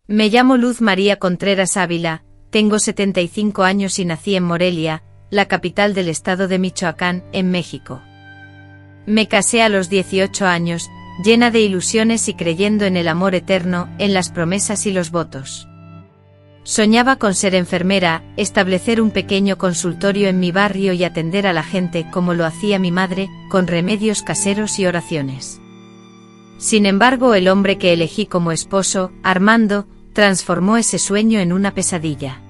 Me llamo Luz María Contreras Ávila, tengo 75 años y nací en Morelia, la capital del estado de Michoacán, en México. Me casé a los 18 años, llena de ilusiones y creyendo en el amor eterno, en las promesas y los votos. Soñaba con ser enfermera, establecer un pequeño consultorio en mi barrio y atender a la gente como lo hacía mi madre, con remedios caseros y oraciones. Sin embargo, el hombre que elegí como esposo, Armando, transformó ese sueño en una pesadilla.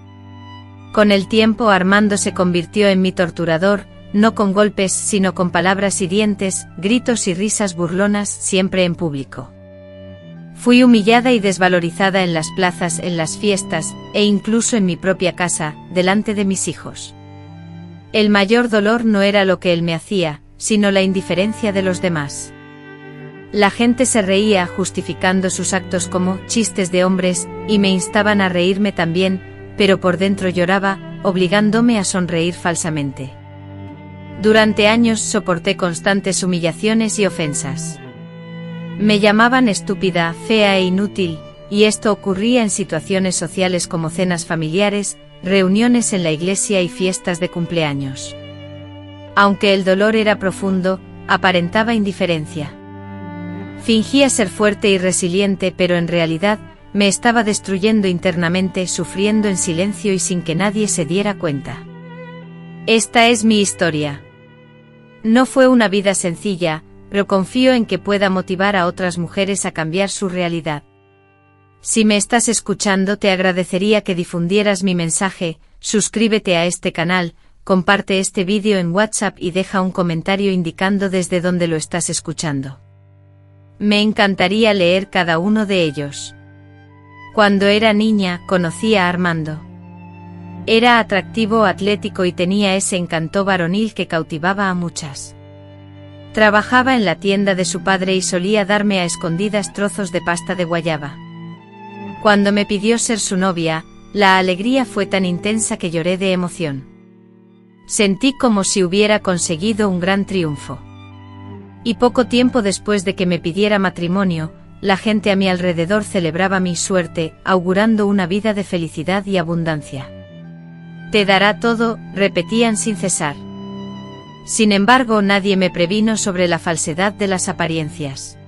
Con el tiempo Armando se convirtió en mi torturador, no con golpes sino con palabras hirientes, gritos y risas burlonas, siempre en público. Fui humillada y desvalorizada en las plazas, en las fiestas, e incluso en mi propia casa, delante de mis hijos. El mayor dolor no era lo que él me hacía, sino la indiferencia de los demás. La gente se reía justificando sus actos como chistes de hombres, y me instaban a reírme también, pero por dentro lloraba, obligándome a sonreír falsamente. Durante años soporté constantes humillaciones y ofensas. Me llamaban estúpida, fea e inútil, y esto ocurría en situaciones sociales como cenas familiares, reuniones en la iglesia y fiestas de cumpleaños. Aunque el dolor era profundo, aparentaba indiferencia. Fingía ser fuerte y resiliente, pero en realidad, me estaba destruyendo internamente, sufriendo en silencio y sin que nadie se diera cuenta. Esta es mi historia. No fue una vida sencilla, pero confío en que pueda motivar a otras mujeres a cambiar su realidad. Si me estás escuchando, te agradecería que difundieras mi mensaje, suscríbete a este canal, comparte este vídeo en WhatsApp y deja un comentario indicando desde dónde lo estás escuchando. Me encantaría leer cada uno de ellos. Cuando era niña, conocí a Armando. Era atractivo, atlético y tenía ese encanto varonil que cautivaba a muchas. Trabajaba en la tienda de su padre y solía darme a escondidas trozos de pasta de guayaba. Cuando me pidió ser su novia, la alegría fue tan intensa que lloré de emoción. Sentí como si hubiera conseguido un gran triunfo. Y poco tiempo después de que me pidiera matrimonio, la gente a mi alrededor celebraba mi suerte, augurando una vida de felicidad y abundancia. Te dará todo, repetían sin cesar. Sin embargo, nadie me previno sobre la falsedad de las apariencias.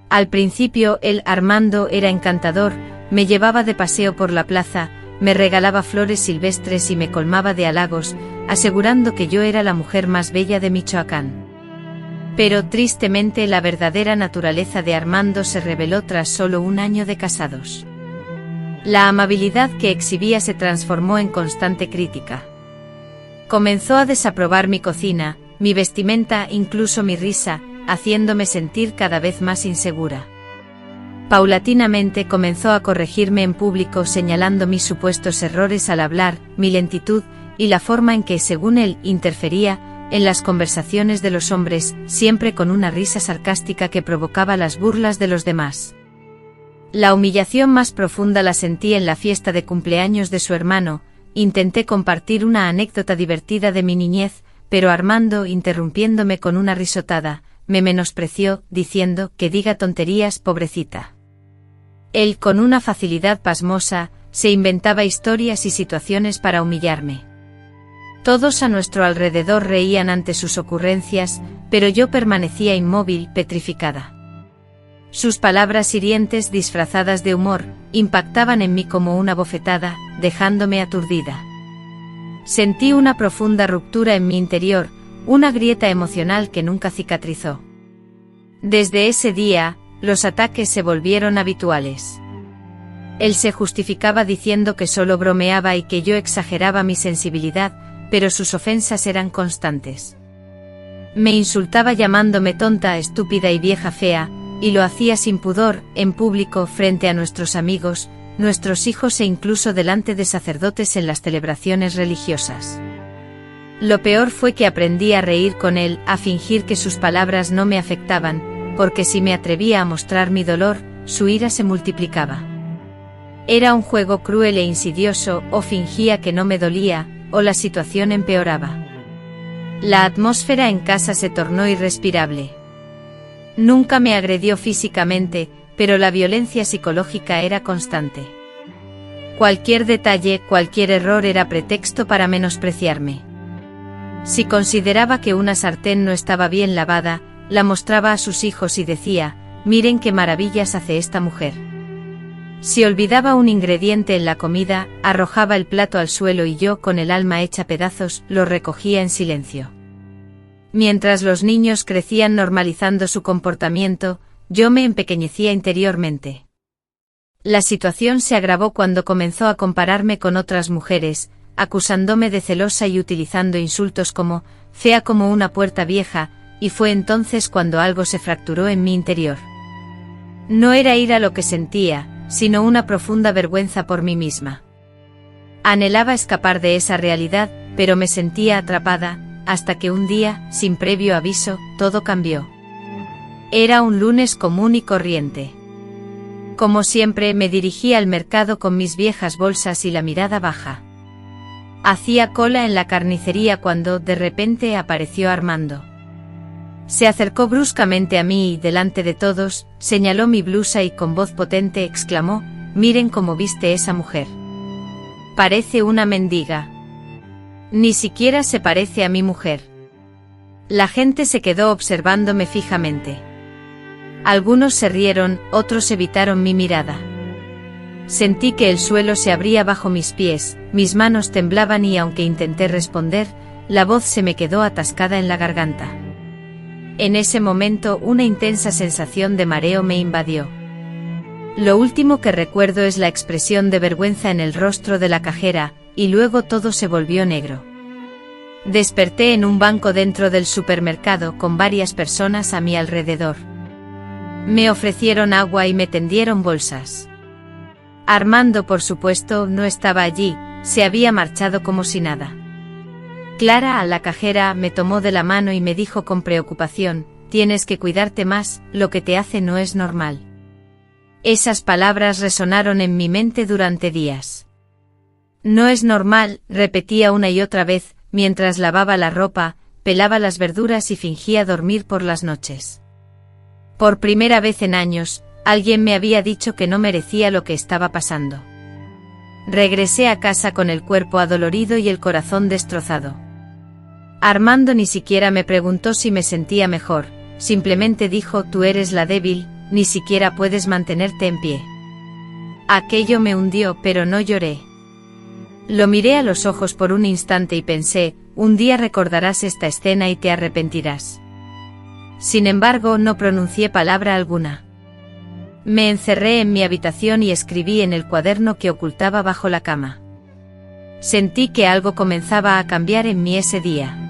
Al principio, Armando era encantador, me llevaba de paseo por la plaza, me regalaba flores silvestres y me colmaba de halagos, asegurando que yo era la mujer más bella de Michoacán. Pero tristemente la verdadera naturaleza de Armando se reveló tras solo un año de casados. La amabilidad que exhibía se transformó en constante crítica. Comenzó a desaprobar mi cocina, mi vestimenta, incluso mi risa, haciéndome sentir cada vez más insegura. Paulatinamente comenzó a corregirme en público señalando mis supuestos errores al hablar, mi lentitud, y la forma en que, según él, interfería en las conversaciones de los hombres, siempre con una risa sarcástica que provocaba las burlas de los demás. La humillación más profunda la sentí en la fiesta de cumpleaños de su hermano. Intenté compartir una anécdota divertida de mi niñez, pero Armando, interrumpiéndome con una risotada, me menospreció, diciendo que diga tonterías, pobrecita. Él, con una facilidad pasmosa, se inventaba historias y situaciones para humillarme. Todos a nuestro alrededor reían ante sus ocurrencias, pero yo permanecía inmóvil, petrificada. Sus palabras hirientes disfrazadas de humor, impactaban en mí como una bofetada, dejándome aturdida. Sentí una profunda ruptura en mi interior, una grieta emocional que nunca cicatrizó. Desde ese día, los ataques se volvieron habituales. Él se justificaba diciendo que solo bromeaba y que yo exageraba mi sensibilidad, pero sus ofensas eran constantes. Me insultaba llamándome tonta, estúpida y vieja fea, y lo hacía sin pudor, en público, frente a nuestros amigos, nuestros hijos e incluso delante de sacerdotes en las celebraciones religiosas. Lo peor fue que aprendí a reír con él, a fingir que sus palabras no me afectaban, porque si me atrevía a mostrar mi dolor, su ira se multiplicaba. Era un juego cruel e insidioso, o fingía que no me dolía, o la situación empeoraba. La atmósfera en casa se tornó irrespirable. Nunca me agredió físicamente, pero la violencia psicológica era constante. Cualquier detalle, cualquier error era pretexto para menospreciarme. Si consideraba que una sartén no estaba bien lavada, la mostraba a sus hijos y decía: miren qué maravillas hace esta mujer. Si olvidaba un ingrediente en la comida, arrojaba el plato al suelo y yo, con el alma hecha pedazos, lo recogía en silencio. Mientras los niños crecían normalizando su comportamiento, yo me empequeñecía interiormente. La situación se agravó cuando comenzó a compararme con otras mujeres, acusándome de celosa y utilizando insultos como «fea como una puerta vieja», y fue entonces cuando algo se fracturó en mi interior. No era ira lo que sentía, sino una profunda vergüenza por mí misma. Anhelaba escapar de esa realidad, pero me sentía atrapada, hasta que un día, sin previo aviso, todo cambió. Era un lunes común y corriente. Como siempre, me dirigí al mercado con mis viejas bolsas y la mirada baja. Hacía cola en la carnicería cuando, de repente, apareció Armando. Se acercó bruscamente a mí y, delante de todos, señaló mi blusa y con voz potente exclamó: «Miren cómo viste esa mujer. Parece una mendiga. Ni siquiera se parece a mi mujer». La gente se quedó observándome fijamente. Algunos se rieron, otros evitaron mi mirada. Sentí que el suelo se abría bajo mis pies, mis manos temblaban y aunque intenté responder, la voz se me quedó atascada en la garganta. En ese momento una intensa sensación de mareo me invadió. Lo último que recuerdo es la expresión de vergüenza en el rostro de la cajera, y luego todo se volvió negro. Desperté en un banco dentro del supermercado con varias personas a mi alrededor. Me ofrecieron agua y me tendieron bolsas. Armando, por supuesto, no estaba allí, se había marchado como si nada. Clara, la cajera, me tomó de la mano y me dijo con preocupación: «Tienes que cuidarte más, lo que te hace no es normal». Esas palabras resonaron en mi mente durante días. «No es normal», repetía una y otra vez, mientras lavaba la ropa, pelaba las verduras y fingía dormir por las noches. Por primera vez en años, alguien me había dicho que no merecía lo que estaba pasando. Regresé a casa con el cuerpo adolorido y el corazón destrozado. Armando ni siquiera me preguntó si me sentía mejor, simplemente dijo: «Tú eres la débil, ni siquiera puedes mantenerte en pie». Aquello me hundió, pero no lloré. Lo miré a los ojos por un instante y pensé: un día recordarás esta escena y te arrepentirás. Sin embargo, no pronuncié palabra alguna. Me encerré en mi habitación y escribí en el cuaderno que ocultaba bajo la cama. Sentí que algo comenzaba a cambiar en mí ese día.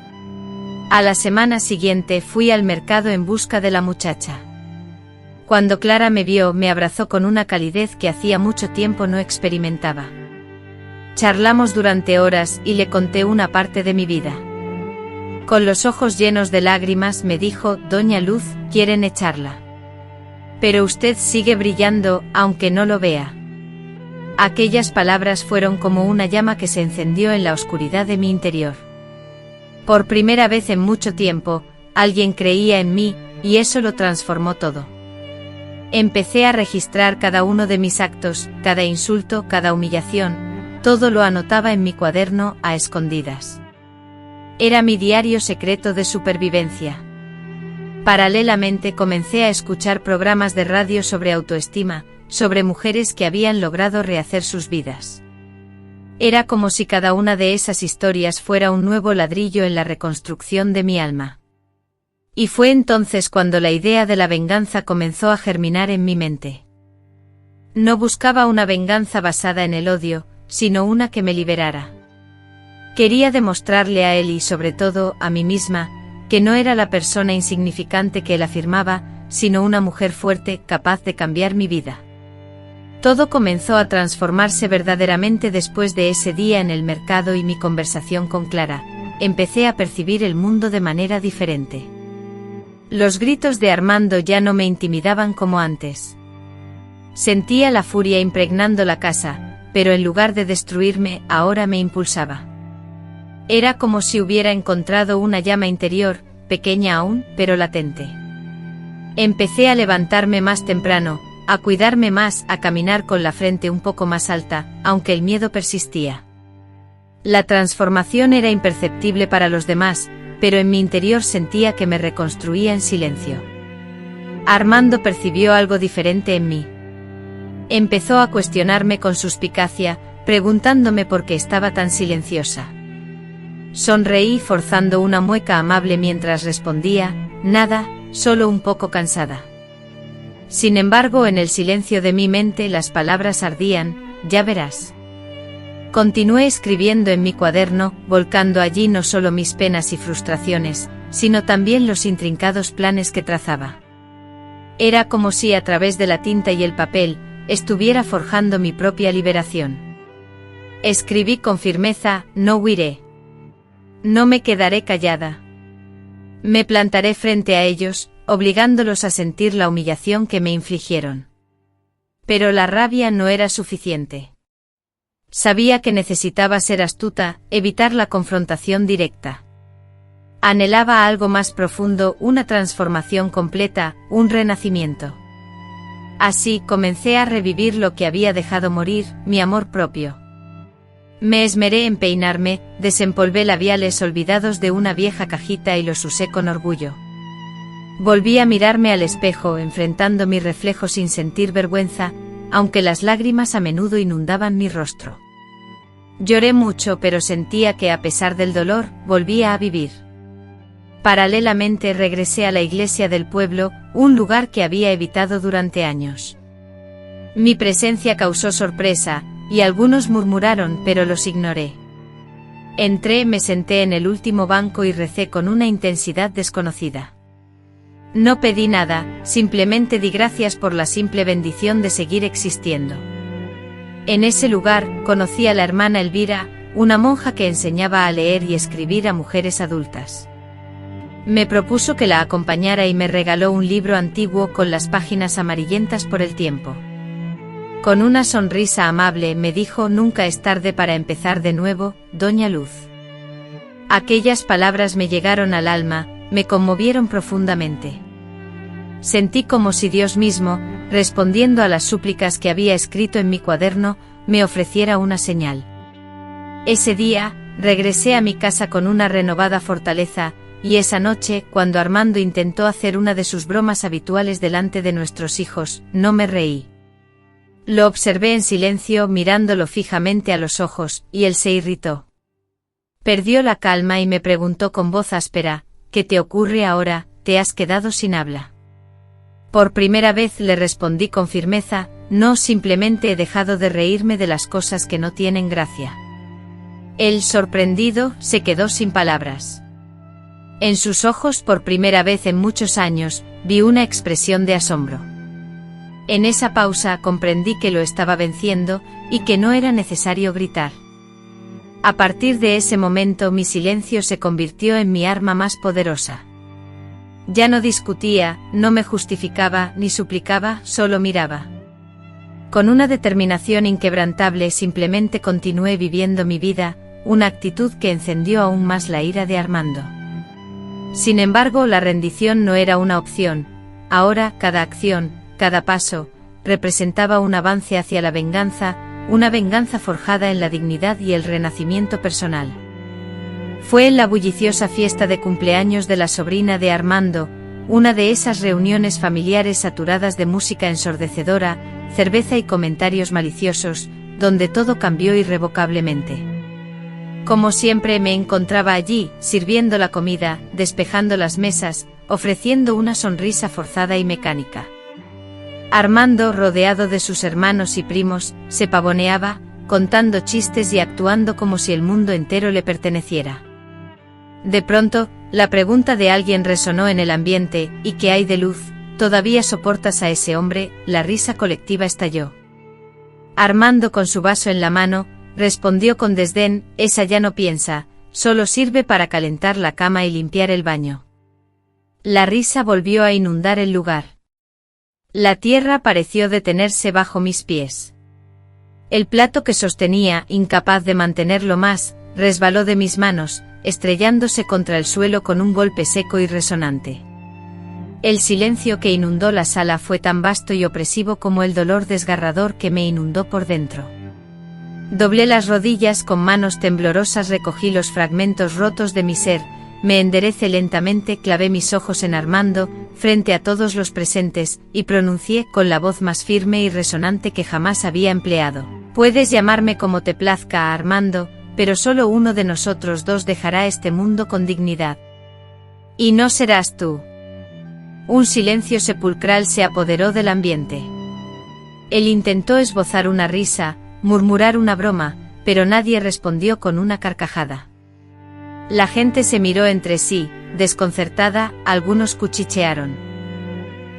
A la semana siguiente fui al mercado en busca de la muchacha. Cuando Clara me vio, me abrazó con una calidez que hacía mucho tiempo no experimentaba. Charlamos durante horas y le conté una parte de mi vida. Con los ojos llenos de lágrimas me dijo: «Doña Luz, quieren echarla. Pero usted sigue brillando, aunque no lo vea». Aquellas palabras fueron como una llama que se encendió en la oscuridad de mi interior. Por primera vez en mucho tiempo, alguien creía en mí, y eso lo transformó todo. Empecé a registrar cada uno de mis actos, cada insulto, cada humillación, todo lo anotaba en mi cuaderno, a escondidas. Era mi diario secreto de supervivencia. Paralelamente comencé a escuchar programas de radio sobre autoestima, sobre mujeres que habían logrado rehacer sus vidas. Era como si cada una de esas historias fuera un nuevo ladrillo en la reconstrucción de mi alma. Y fue entonces cuando la idea de la venganza comenzó a germinar en mi mente. No buscaba una venganza basada en el odio, sino una que me liberara. Quería demostrarle a él y sobre todo a mí misma, que no era la persona insignificante que él afirmaba, sino una mujer fuerte, capaz de cambiar mi vida. Todo comenzó a transformarse verdaderamente después de ese día en el mercado y mi conversación con Clara. Empecé a percibir el mundo de manera diferente. Los gritos de Armando ya no me intimidaban como antes. Sentía la furia impregnando la casa, pero en lugar de destruirme, ahora me impulsaba. Era como si hubiera encontrado una llama interior, pequeña aún, pero latente. Empecé a levantarme más temprano, a cuidarme más, a caminar con la frente un poco más alta, aunque el miedo persistía. La transformación era imperceptible para los demás, pero en mi interior sentía que me reconstruía en silencio. Armando percibió algo diferente en mí. Empezó a cuestionarme con suspicacia, preguntándome por qué estaba tan silenciosa. Sonreí forzando una mueca amable mientras respondía, nada, solo un poco cansada. Sin embargo, en el silencio de mi mente las palabras ardían, ya verás. Continué escribiendo en mi cuaderno, volcando allí no solo mis penas y frustraciones, sino también los intrincados planes que trazaba. Era como si a través de la tinta y el papel, estuviera forjando mi propia liberación. Escribí con firmeza, no huiré. No me quedaré callada. Me plantaré frente a ellos, obligándolos a sentir la humillación que me infligieron. Pero la rabia no era suficiente. Sabía que necesitaba ser astuta, evitar la confrontación directa. Anhelaba algo más profundo, una transformación completa, un renacimiento. Así comencé a revivir lo que había dejado morir, mi amor propio. Me esmeré en peinarme, desempolvé labiales olvidados de una vieja cajita y los usé con orgullo. Volví a mirarme al espejo, enfrentando mi reflejo sin sentir vergüenza, aunque las lágrimas a menudo inundaban mi rostro. Lloré mucho, pero sentía que a pesar del dolor, volvía a vivir. Paralelamente regresé a la iglesia del pueblo, un lugar que había evitado durante años. Mi presencia causó sorpresa, y algunos murmuraron, pero los ignoré. Entré, me senté en el último banco y recé con una intensidad desconocida. No pedí nada, simplemente di gracias por la simple bendición de seguir existiendo. En ese lugar, conocí a la hermana Elvira, una monja que enseñaba a leer y escribir a mujeres adultas. Me propuso que la acompañara y me regaló un libro antiguo con las páginas amarillentas por el tiempo. Con una sonrisa amable me dijo: nunca es tarde para empezar de nuevo, Doña Luz. Aquellas palabras me llegaron al alma, me conmovieron profundamente. Sentí como si Dios mismo, respondiendo a las súplicas que había escrito en mi cuaderno, me ofreciera una señal. Ese día, regresé a mi casa con una renovada fortaleza, y esa noche, cuando Armando intentó hacer una de sus bromas habituales delante de nuestros hijos, no me reí. Lo observé en silencio, mirándolo fijamente a los ojos, y él se irritó. Perdió la calma y me preguntó con voz áspera: ¿qué te ocurre ahora? ¿Te has quedado sin habla? Por primera vez le respondí con firmeza: no, simplemente he dejado de reírme de las cosas que no tienen gracia. Él, sorprendido, se quedó sin palabras. En sus ojos, por primera vez en muchos años, vi una expresión de asombro. En esa pausa comprendí que lo estaba venciendo, y que no era necesario gritar. A partir de ese momento mi silencio se convirtió en mi arma más poderosa. Ya no discutía, no me justificaba, ni suplicaba, solo miraba. Con una determinación inquebrantable simplemente continué viviendo mi vida, una actitud que encendió aún más la ira de Armando. Sin embargo, la rendición no era una opción. Ahora, cada acción, cada paso, representaba un avance hacia la venganza, una venganza forjada en la dignidad y el renacimiento personal. Fue en la bulliciosa fiesta de cumpleaños de la sobrina de Armando, una de esas reuniones familiares saturadas de música ensordecedora, cerveza y comentarios maliciosos, donde todo cambió irrevocablemente. Como siempre me encontraba allí, sirviendo la comida, despejando las mesas, ofreciendo una sonrisa forzada y mecánica. Armando, rodeado de sus hermanos y primos, se pavoneaba, contando chistes y actuando como si el mundo entero le perteneciera. De pronto, la pregunta de alguien resonó en el ambiente: ¿y qué hay de Luz? ¿Todavía soportas a ese hombre? La risa colectiva estalló. Armando, con su vaso en la mano, respondió con desdén: esa ya no piensa, solo sirve para calentar la cama y limpiar el baño. La risa volvió a inundar el lugar. La tierra pareció detenerse bajo mis pies. El plato que sostenía, incapaz de mantenerlo más, resbaló de mis manos, estrellándose contra el suelo con un golpe seco y resonante. El silencio que inundó la sala fue tan vasto y opresivo como el dolor desgarrador que me inundó por dentro. Doblé las rodillas, con manos temblorosas recogí los fragmentos rotos de mi ser, me enderecé lentamente, clavé mis ojos en Armando, frente a todos los presentes, y pronuncié con la voz más firme y resonante que jamás había empleado: «Puedes llamarme como te plazca, Armando, pero solo uno de nosotros dos dejará este mundo con dignidad. Y no serás tú». Un silencio sepulcral se apoderó del ambiente. Él intentó esbozar una risa, murmurar una broma, pero nadie respondió con una carcajada. La gente se miró entre sí, desconcertada, algunos cuchichearon.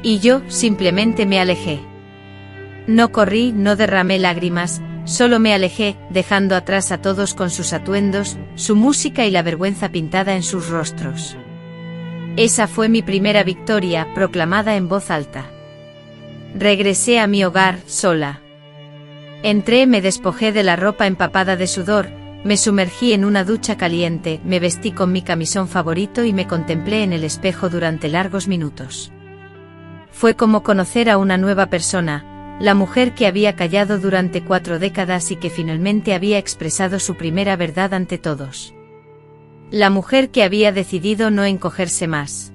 Y yo, simplemente me alejé. No corrí, no derramé lágrimas, solo me alejé, dejando atrás a todos con sus atuendos, su música y la vergüenza pintada en sus rostros. Esa fue mi primera victoria, proclamada en voz alta. Regresé a mi hogar, sola. Entré, me despojé de la ropa empapada de sudor, me sumergí en una ducha caliente, me vestí con mi camisón favorito y me contemplé en el espejo durante largos minutos. Fue como conocer a una nueva persona, la mujer que había callado durante 4 décadas y que finalmente había expresado su primera verdad ante todos. La mujer que había decidido no encogerse más.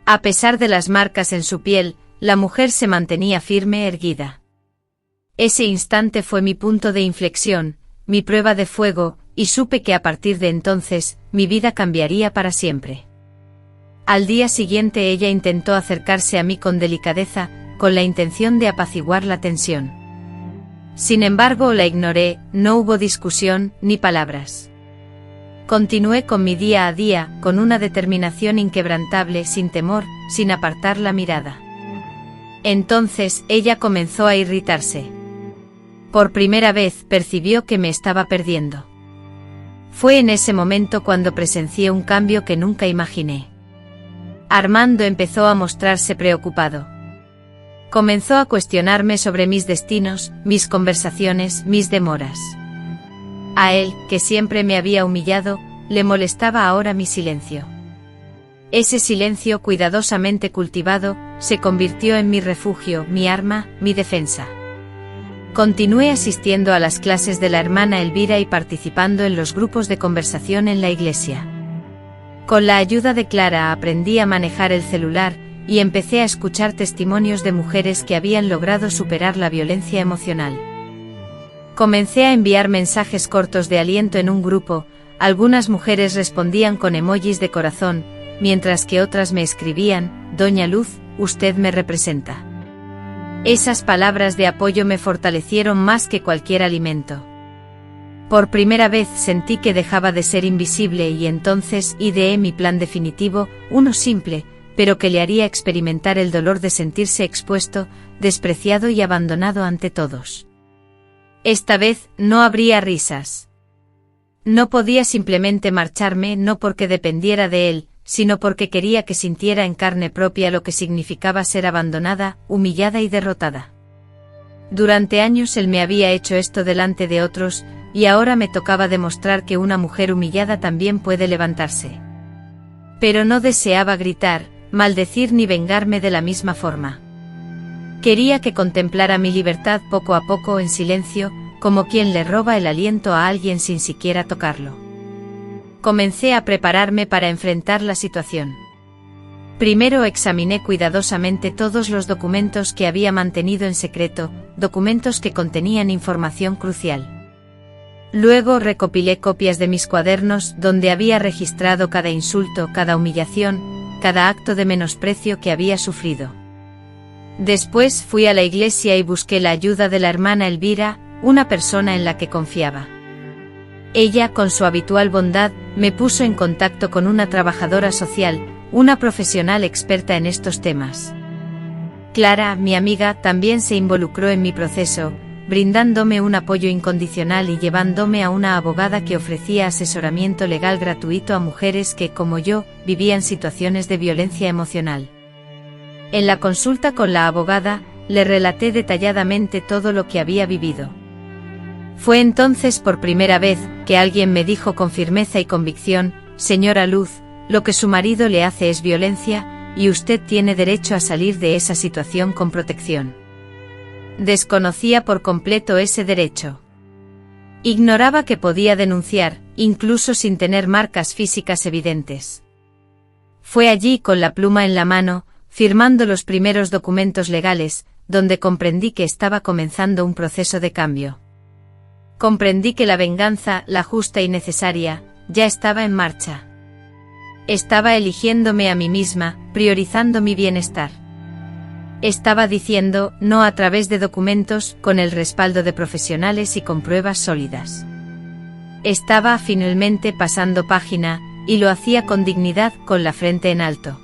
A pesar de las marcas en su piel, la mujer se mantenía firme, erguida. Ese instante fue mi punto de inflexión, mi prueba de fuego, y supe que a partir de entonces, mi vida cambiaría para siempre. Al día siguiente ella intentó acercarse a mí con delicadeza, con la intención de apaciguar la tensión. Sin embargo, la ignoré, no hubo discusión, ni palabras. Continué con mi día a día, con una determinación inquebrantable, sin temor, sin apartar la mirada. Entonces, ella comenzó a irritarse. Por primera vez, percibió que me estaba perdiendo. Fue en ese momento cuando presencié un cambio que nunca imaginé. Armando empezó a mostrarse preocupado. Comenzó a cuestionarme sobre mis destinos, mis conversaciones, mis demoras. A él, que siempre me había humillado, le molestaba ahora mi silencio. Ese silencio cuidadosamente cultivado, se convirtió en mi refugio, mi arma, mi defensa. Continué asistiendo a las clases de la hermana Elvira y participando en los grupos de conversación en la iglesia. Con la ayuda de Clara aprendí a manejar el celular, y empecé a escuchar testimonios de mujeres que habían logrado superar la violencia emocional. Comencé a enviar mensajes cortos de aliento en un grupo, algunas mujeres respondían con emojis de corazón, mientras que otras me escribían: «Doña Luz, usted me representa». Esas palabras de apoyo me fortalecieron más que cualquier alimento. Por primera vez sentí que dejaba de ser invisible y entonces ideé mi plan definitivo, uno simple, pero que le haría experimentar el dolor de sentirse expuesto, despreciado y abandonado ante todos. Esta vez, no habría risas. No podía simplemente marcharme, no porque dependiera de él, sino porque quería que sintiera en carne propia lo que significaba ser abandonada, humillada y derrotada. Durante años él me había hecho esto delante de otros, y ahora me tocaba demostrar que una mujer humillada también puede levantarse. Pero no deseaba gritar, maldecir ni vengarme de la misma forma. Quería que contemplara mi libertad poco a poco en silencio, como quien le roba el aliento a alguien sin siquiera tocarlo. Comencé a prepararme para enfrentar la situación. Primero examiné cuidadosamente todos los documentos que había mantenido en secreto, documentos que contenían información crucial. Luego recopilé copias de mis cuadernos donde había registrado cada insulto, cada humillación, cada acto de menosprecio que había sufrido. Después fui a la iglesia y busqué la ayuda de la hermana Elvira, una persona en la que confiaba. Ella, con su habitual bondad, me puso en contacto con una trabajadora social, una profesional experta en estos temas. Clara, mi amiga, también se involucró en mi proceso, brindándome un apoyo incondicional y llevándome a una abogada que ofrecía asesoramiento legal gratuito a mujeres que, como yo, vivían situaciones de violencia emocional. En la consulta con la abogada, le relaté detalladamente todo lo que había vivido. Fue entonces por primera vez que alguien me dijo con firmeza y convicción: «Señora Luz, lo que su marido le hace es violencia, y usted tiene derecho a salir de esa situación con protección. Desconocía por completo ese derecho. Ignoraba que podía denunciar, incluso sin tener marcas físicas evidentes. Fue allí con la pluma en la mano, firmando los primeros documentos legales, donde comprendí que estaba comenzando un proceso de cambio. Comprendí que la venganza, la justa y necesaria, ya estaba en marcha. Estaba eligiéndome a mí misma, priorizando mi bienestar. Estaba diciendo no a través de documentos, con el respaldo de profesionales y con pruebas sólidas. Estaba finalmente pasando página, y lo hacía con dignidad, con la frente en alto.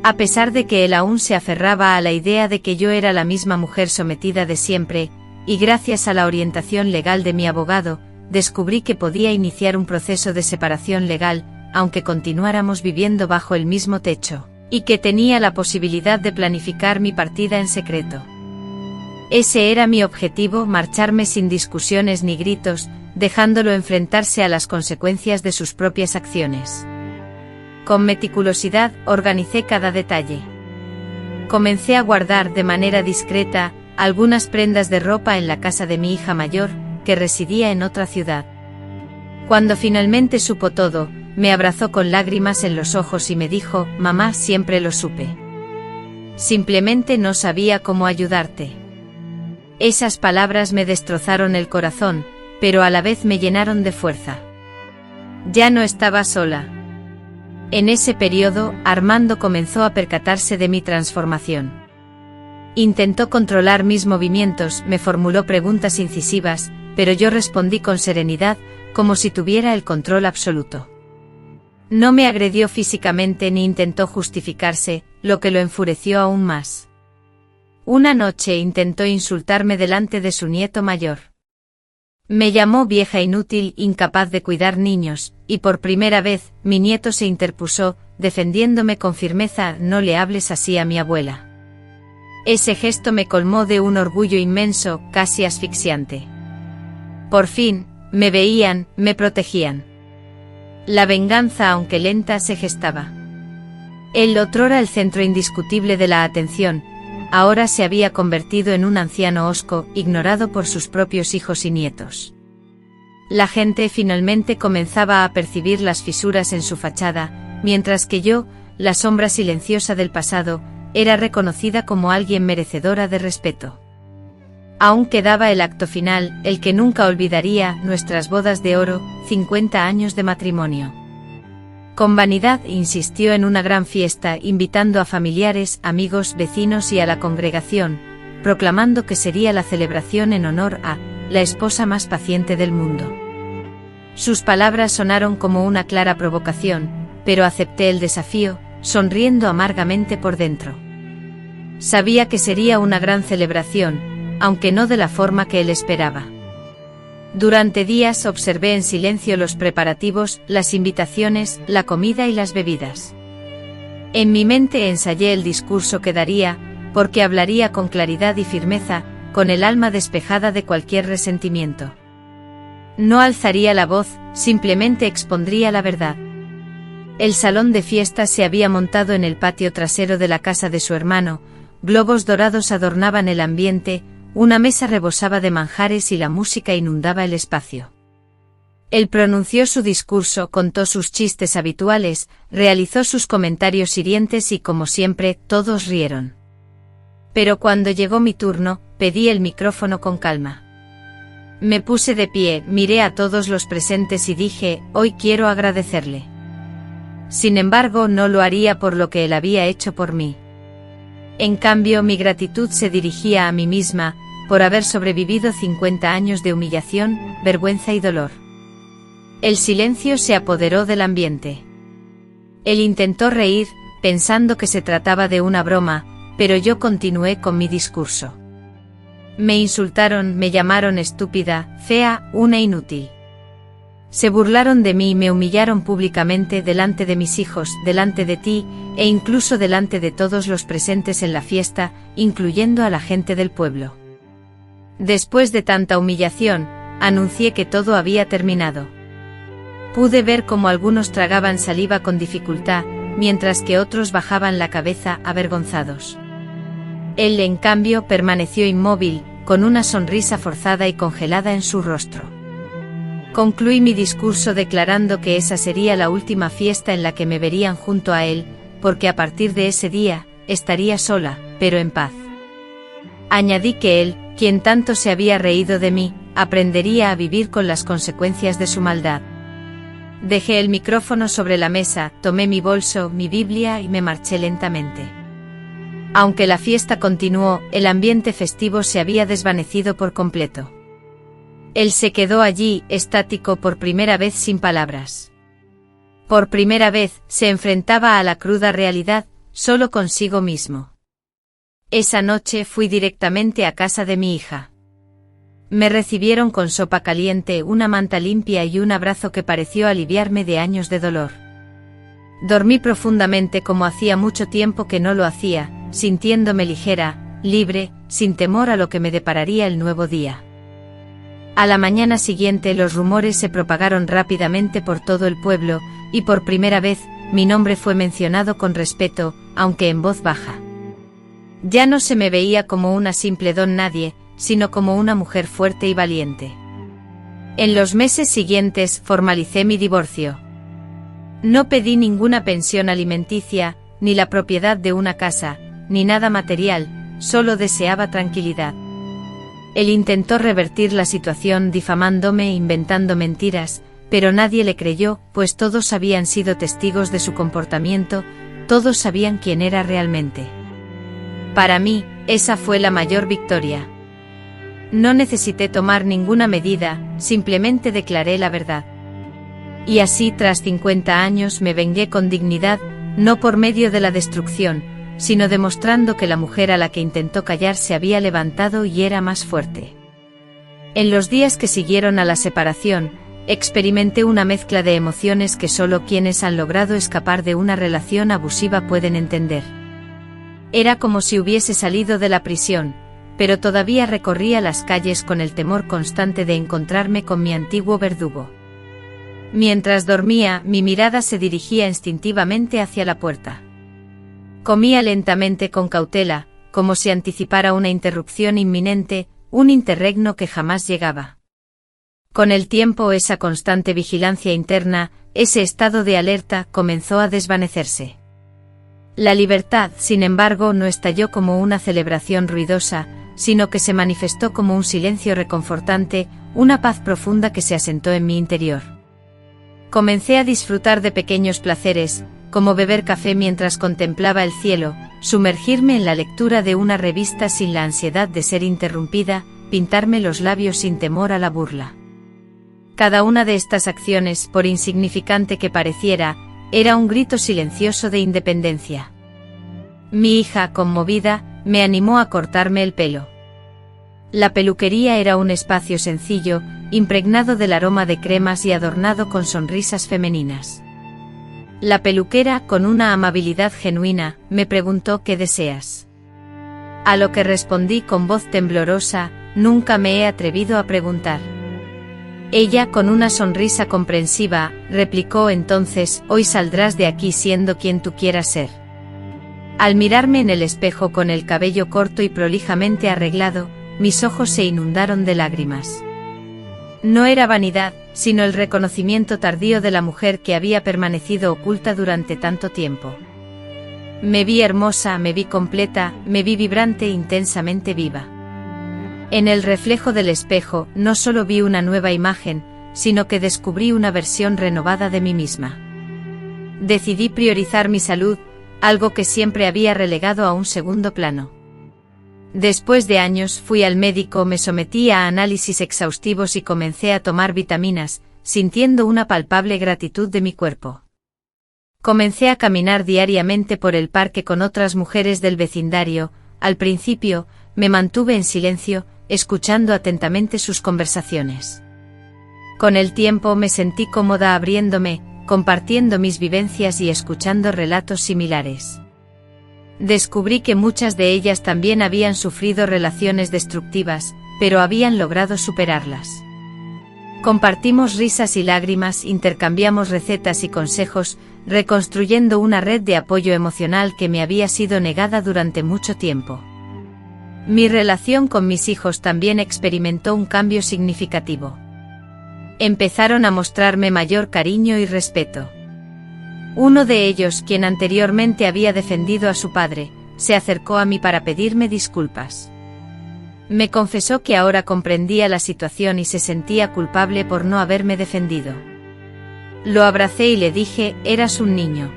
A pesar de que él aún se aferraba a la idea de que yo era la misma mujer sometida de siempre, y gracias a la orientación legal de mi abogado, descubrí que podía iniciar un proceso de separación legal, aunque continuáramos viviendo bajo el mismo techo, y que tenía la posibilidad de planificar mi partida en secreto. Ese era mi objetivo, marcharme sin discusiones ni gritos, dejándolo enfrentarse a las consecuencias de sus propias acciones. Con meticulosidad, organicé cada detalle. Comencé a guardar de manera discreta algunas prendas de ropa en la casa de mi hija mayor, que residía en otra ciudad. Cuando finalmente supo todo, me abrazó con lágrimas en los ojos y me dijo: «Mamá, siempre lo supe. Simplemente no sabía cómo ayudarte». Esas palabras me destrozaron el corazón, pero a la vez me llenaron de fuerza. Ya no estaba sola. En ese periodo, Armando comenzó a percatarse de mi transformación. Intentó controlar mis movimientos, me formuló preguntas incisivas, pero yo respondí con serenidad, como si tuviera el control absoluto. No me agredió físicamente ni intentó justificarse, lo que lo enfureció aún más. Una noche intentó insultarme delante de su nieto mayor. Me llamó vieja inútil, incapaz de cuidar niños, y por primera vez, mi nieto se interpuso, defendiéndome con firmeza: «No le hables así a mi abuela». Ese gesto me colmó de un orgullo inmenso, casi asfixiante. Por fin, me veían, me protegían. La venganza, aunque lenta, se gestaba. El otrora el centro indiscutible de la atención, ahora se había convertido en un anciano hosco, ignorado por sus propios hijos y nietos. La gente finalmente comenzaba a percibir las fisuras en su fachada, mientras que yo, la sombra silenciosa del pasado, era reconocida como alguien merecedora de respeto. Aún quedaba el acto final, el que nunca olvidaría: nuestras bodas de oro, 50 años de matrimonio. Con vanidad insistió en una gran fiesta, invitando a familiares, amigos, vecinos y a la congregación, proclamando que sería la celebración en honor a la esposa más paciente del mundo. Sus palabras sonaron como una clara provocación, pero acepté el desafío, sonriendo amargamente por dentro. Sabía que sería una gran celebración, aunque no de la forma que él esperaba. Durante días observé en silencio los preparativos, las invitaciones, la comida y las bebidas. En mi mente ensayé el discurso que daría, porque hablaría con claridad y firmeza, con el alma despejada de cualquier resentimiento. No alzaría la voz, simplemente expondría la verdad. El salón de fiestas se había montado en el patio trasero de la casa de su hermano, globos dorados adornaban el ambiente, una mesa rebosaba de manjares y la música inundaba el espacio. Él pronunció su discurso, contó sus chistes habituales, realizó sus comentarios hirientes y, como siempre, todos rieron. Pero cuando llegó mi turno, pedí el micrófono con calma. Me puse de pie, miré a todos los presentes y dije: «Hoy quiero agradecerle». Sin embargo, no lo haría por lo que él había hecho por mí. En cambio, mi gratitud se dirigía a mí misma, por haber sobrevivido 50 años de humillación, vergüenza y dolor. El silencio se apoderó del ambiente. Él intentó reír, pensando que se trataba de una broma, pero yo continué con mi discurso. Me insultaron, me llamaron estúpida, fea, una inútil. Se burlaron de mí y me humillaron públicamente delante de mis hijos, delante de ti, e incluso delante de todos los presentes en la fiesta, incluyendo a la gente del pueblo. Después de tanta humillación, anuncié que todo había terminado. Pude ver cómo algunos tragaban saliva con dificultad, mientras que otros bajaban la cabeza avergonzados. Él, en cambio, permaneció inmóvil, con una sonrisa forzada y congelada en su rostro. Concluí mi discurso declarando que esa sería la última fiesta en la que me verían junto a él, porque a partir de ese día, estaría sola, pero en paz. Añadí que él, quien tanto se había reído de mí, aprendería a vivir con las consecuencias de su maldad. Dejé el micrófono sobre la mesa, tomé mi bolso, mi Biblia y me marché lentamente. Aunque la fiesta continuó, el ambiente festivo se había desvanecido por completo. Él se quedó allí, estático, por primera vez sin palabras. Por primera vez, se enfrentaba a la cruda realidad, solo consigo mismo. Esa noche fui directamente a casa de mi hija. Me recibieron con sopa caliente, una manta limpia y un abrazo que pareció aliviarme de años de dolor. Dormí profundamente como hacía mucho tiempo que no lo hacía, sintiéndome ligera, libre, sin temor a lo que me depararía el nuevo día. A la mañana siguiente los rumores se propagaron rápidamente por todo el pueblo, y por primera vez, mi nombre fue mencionado con respeto, aunque en voz baja. Ya no se me veía como una simple don nadie, sino como una mujer fuerte y valiente. En los meses siguientes formalicé mi divorcio. No pedí ninguna pensión alimenticia, ni la propiedad de una casa, ni nada material, solo deseaba tranquilidad. Él intentó revertir la situación difamándome e inventando mentiras, pero nadie le creyó, pues todos habían sido testigos de su comportamiento, todos sabían quién era realmente. Para mí, esa fue la mayor victoria. No necesité tomar ninguna medida, simplemente declaré la verdad. Y así, tras 50 años, me vengué con dignidad, no por medio de la destrucción, sino demostrando que la mujer a la que intentó callar se había levantado y era más fuerte. En los días que siguieron a la separación, experimenté una mezcla de emociones que solo quienes han logrado escapar de una relación abusiva pueden entender. Era como si hubiese salido de la prisión, pero todavía recorría las calles con el temor constante de encontrarme con mi antiguo verdugo. Mientras dormía, mi mirada se dirigía instintivamente hacia la puerta. Comía lentamente con cautela, como si anticipara una interrupción inminente, un interregno que jamás llegaba. Con el tiempo esa constante vigilancia interna, ese estado de alerta, comenzó a desvanecerse. La libertad, sin embargo, no estalló como una celebración ruidosa, sino que se manifestó como un silencio reconfortante, una paz profunda que se asentó en mi interior. Comencé a disfrutar de pequeños placeres, como beber café mientras contemplaba el cielo, sumergirme en la lectura de una revista sin la ansiedad de ser interrumpida, pintarme los labios sin temor a la burla. Cada una de estas acciones, por insignificante que pareciera, era un grito silencioso de independencia. Mi hija, conmovida, me animó a cortarme el pelo. La peluquería era un espacio sencillo, impregnado del aroma de cremas y adornado con sonrisas femeninas. La peluquera, con una amabilidad genuina, me preguntó ¿qué deseas? A lo que respondí con voz temblorosa, nunca me he atrevido a preguntar. Ella, con una sonrisa comprensiva, replicó entonces, hoy saldrás de aquí siendo quien tú quieras ser. Al mirarme en el espejo con el cabello corto y prolijamente arreglado, mis ojos se inundaron de lágrimas. No era vanidad, sino el reconocimiento tardío de la mujer que había permanecido oculta durante tanto tiempo. Me vi hermosa, me vi completa, me vi vibrante e intensamente viva. En el reflejo del espejo, no solo vi una nueva imagen, sino que descubrí una versión renovada de mí misma. Decidí priorizar mi salud, algo que siempre había relegado a un segundo plano. Después de años fui al médico, me sometí a análisis exhaustivos y comencé a tomar vitaminas, sintiendo una palpable gratitud de mi cuerpo. Comencé a caminar diariamente por el parque con otras mujeres del vecindario. Al principio, me mantuve en silencio, escuchando atentamente sus conversaciones. Con el tiempo me sentí cómoda abriéndome, compartiendo mis vivencias y escuchando relatos similares. Descubrí que muchas de ellas también habían sufrido relaciones destructivas, pero habían logrado superarlas. Compartimos risas y lágrimas, intercambiamos recetas y consejos, reconstruyendo una red de apoyo emocional que me había sido negada durante mucho tiempo. Mi relación con mis hijos también experimentó un cambio significativo. Empezaron a mostrarme mayor cariño y respeto. Uno de ellos, quien anteriormente había defendido a su padre, se acercó a mí para pedirme disculpas. Me confesó que ahora comprendía la situación y se sentía culpable por no haberme defendido. Lo abracé y le dije, eras un niño.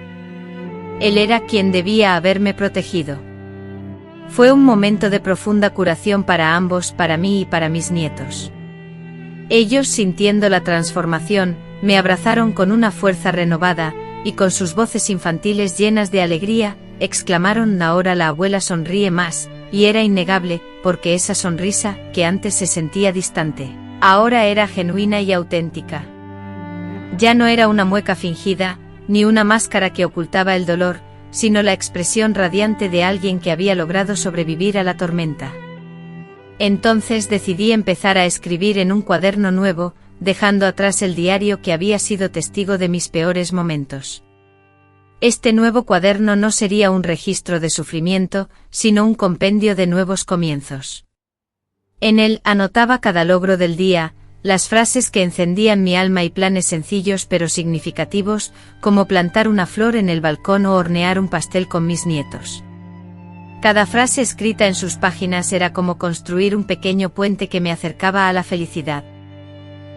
Él era quien debía haberme protegido. Fue un momento de profunda curación para ambos, para mí y para mis nietos. Ellos, sintiendo la transformación, me abrazaron con una fuerza renovada, y con sus voces infantiles llenas de alegría, exclamaron: ahora la abuela sonríe más, y era innegable, porque esa sonrisa, que antes se sentía distante, ahora era genuina y auténtica. Ya no era una mueca fingida, ni una máscara que ocultaba el dolor, sino la expresión radiante de alguien que había logrado sobrevivir a la tormenta. Entonces decidí empezar a escribir en un cuaderno nuevo, dejando atrás el diario que había sido testigo de mis peores momentos. Este nuevo cuaderno no sería un registro de sufrimiento, sino un compendio de nuevos comienzos. En él anotaba cada logro del día, las frases que encendían mi alma y planes sencillos pero significativos, como plantar una flor en el balcón o hornear un pastel con mis nietos. Cada frase escrita en sus páginas era como construir un pequeño puente que me acercaba a la felicidad.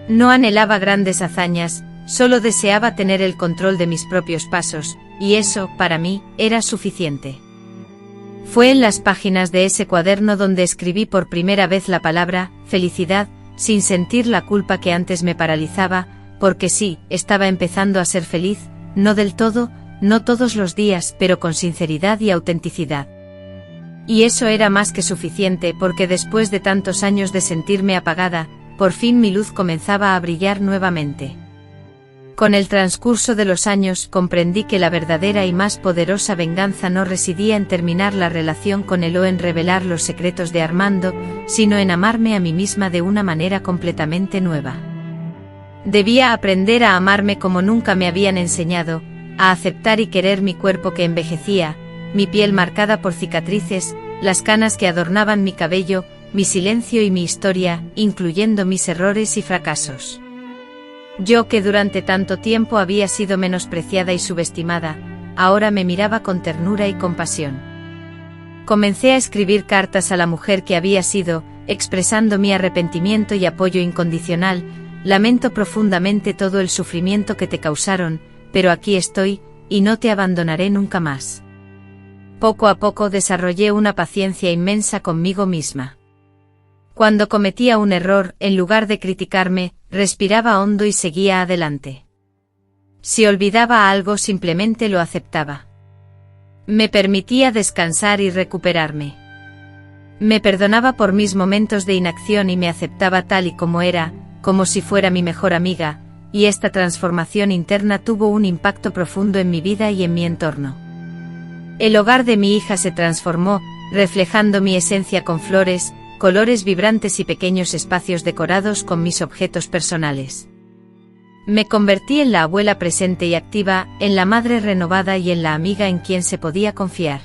No anhelaba grandes hazañas, solo deseaba tener el control de mis propios pasos, y eso, para mí, era suficiente. Fue en las páginas de ese cuaderno donde escribí por primera vez la palabra felicidad, sin sentir la culpa que antes me paralizaba, porque sí, estaba empezando a ser feliz, no del todo, no todos los días, pero con sinceridad y autenticidad. Y eso era más que suficiente, porque después de tantos años de sentirme apagada, por fin mi luz comenzaba a brillar nuevamente. Con el transcurso de los años comprendí que la verdadera y más poderosa venganza no residía en terminar la relación con él o en revelar los secretos de Armando, sino en amarme a mí misma de una manera completamente nueva. Debía aprender a amarme como nunca me habían enseñado, a aceptar y querer mi cuerpo que envejecía, mi piel marcada por cicatrices, las canas que adornaban mi cabello, mi silencio y mi historia, incluyendo mis errores y fracasos. Yo, que durante tanto tiempo había sido menospreciada y subestimada, ahora me miraba con ternura y compasión. Comencé a escribir cartas a la mujer que había sido, expresando mi arrepentimiento y apoyo incondicional. Lamento profundamente todo el sufrimiento que te causaron, pero aquí estoy, y no te abandonaré nunca más. Poco a poco desarrollé una paciencia inmensa conmigo misma. Cuando cometía un error, en lugar de criticarme, respiraba hondo y seguía adelante. Si olvidaba algo, simplemente lo aceptaba. Me permitía descansar y recuperarme. Me perdonaba por mis momentos de inacción y me aceptaba tal y como era, como si fuera mi mejor amiga, y esta transformación interna tuvo un impacto profundo en mi vida y en mi entorno. El hogar de mi hija se transformó, reflejando mi esencia con flores, colores vibrantes y pequeños espacios decorados con mis objetos personales. Me convertí en la abuela presente y activa, en la madre renovada y en la amiga en quien se podía confiar.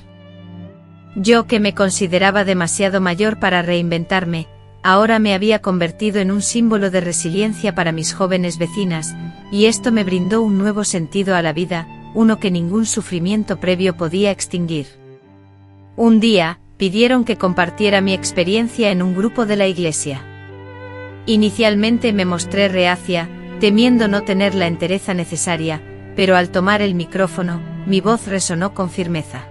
Yo, que me consideraba demasiado mayor para reinventarme, ahora me había convertido en un símbolo de resiliencia para mis jóvenes vecinas, y esto me brindó un nuevo sentido a la vida, uno que ningún sufrimiento previo podía extinguir. Un día, pidieron que compartiera mi experiencia en un grupo de la iglesia. Inicialmente me mostré reacia, temiendo no tener la entereza necesaria, pero al tomar el micrófono, mi voz resonó con firmeza.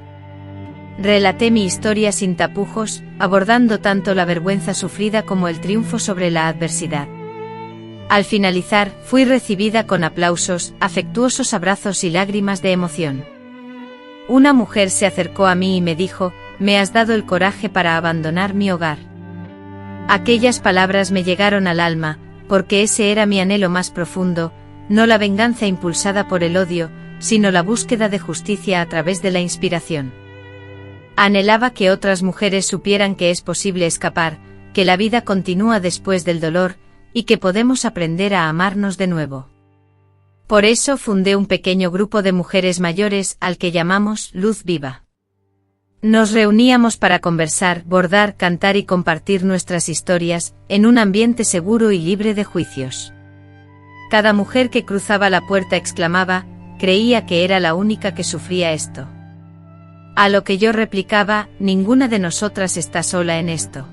Relaté mi historia sin tapujos, abordando tanto la vergüenza sufrida como el triunfo sobre la adversidad. Al finalizar, fui recibida con aplausos, afectuosos abrazos y lágrimas de emoción. Una mujer se acercó a mí y me dijo: «Me has dado el coraje para abandonar mi hogar». Aquellas palabras me llegaron al alma, porque ese era mi anhelo más profundo, no la venganza impulsada por el odio, sino la búsqueda de justicia a través de la inspiración. Anhelaba que otras mujeres supieran que es posible escapar, que la vida continúa después del dolor, y que podemos aprender a amarnos de nuevo. Por eso fundé un pequeño grupo de mujeres mayores al que llamamos Luz Viva. Nos reuníamos para conversar, bordar, cantar y compartir nuestras historias, en un ambiente seguro y libre de juicios. Cada mujer que cruzaba la puerta exclamaba, creía que era la única que sufría esto. A lo que yo replicaba, ninguna de nosotras está sola en esto.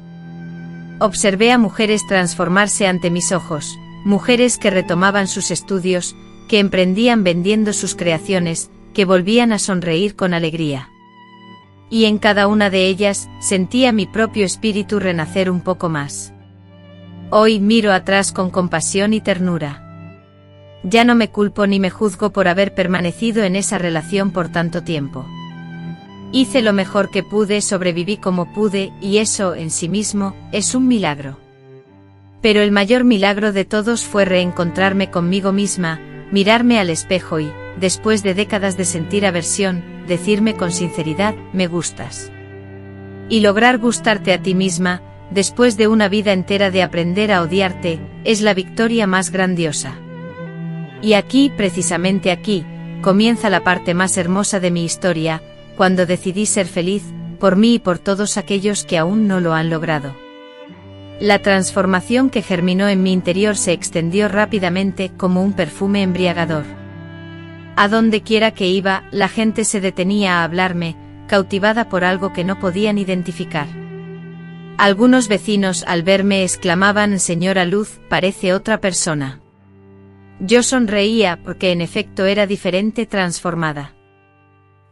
Observé a mujeres transformarse ante mis ojos, mujeres que retomaban sus estudios, que emprendían vendiendo sus creaciones, que volvían a sonreír con alegría. Y en cada una de ellas, sentía mi propio espíritu renacer un poco más. Hoy miro atrás con compasión y ternura. Ya no me culpo ni me juzgo por haber permanecido en esa relación por tanto tiempo. Hice lo mejor que pude, sobreviví como pude, y eso, en sí mismo, es un milagro. Pero el mayor milagro de todos fue reencontrarme conmigo misma, mirarme al espejo y, después de décadas de sentir aversión, decirme con sinceridad, me gustas. Y lograr gustarte a ti misma, después de una vida entera de aprender a odiarte, es la victoria más grandiosa. Y aquí, precisamente aquí, comienza la parte más hermosa de mi historia, cuando decidí ser feliz, por mí y por todos aquellos que aún no lo han logrado. La transformación que germinó en mi interior se extendió rápidamente como un perfume embriagador. A donde quiera que iba, la gente se detenía a hablarme, cautivada por algo que no podían identificar. Algunos vecinos al verme exclamaban: «Señora Luz, parece otra persona». Yo sonreía porque en efecto era diferente, transformada.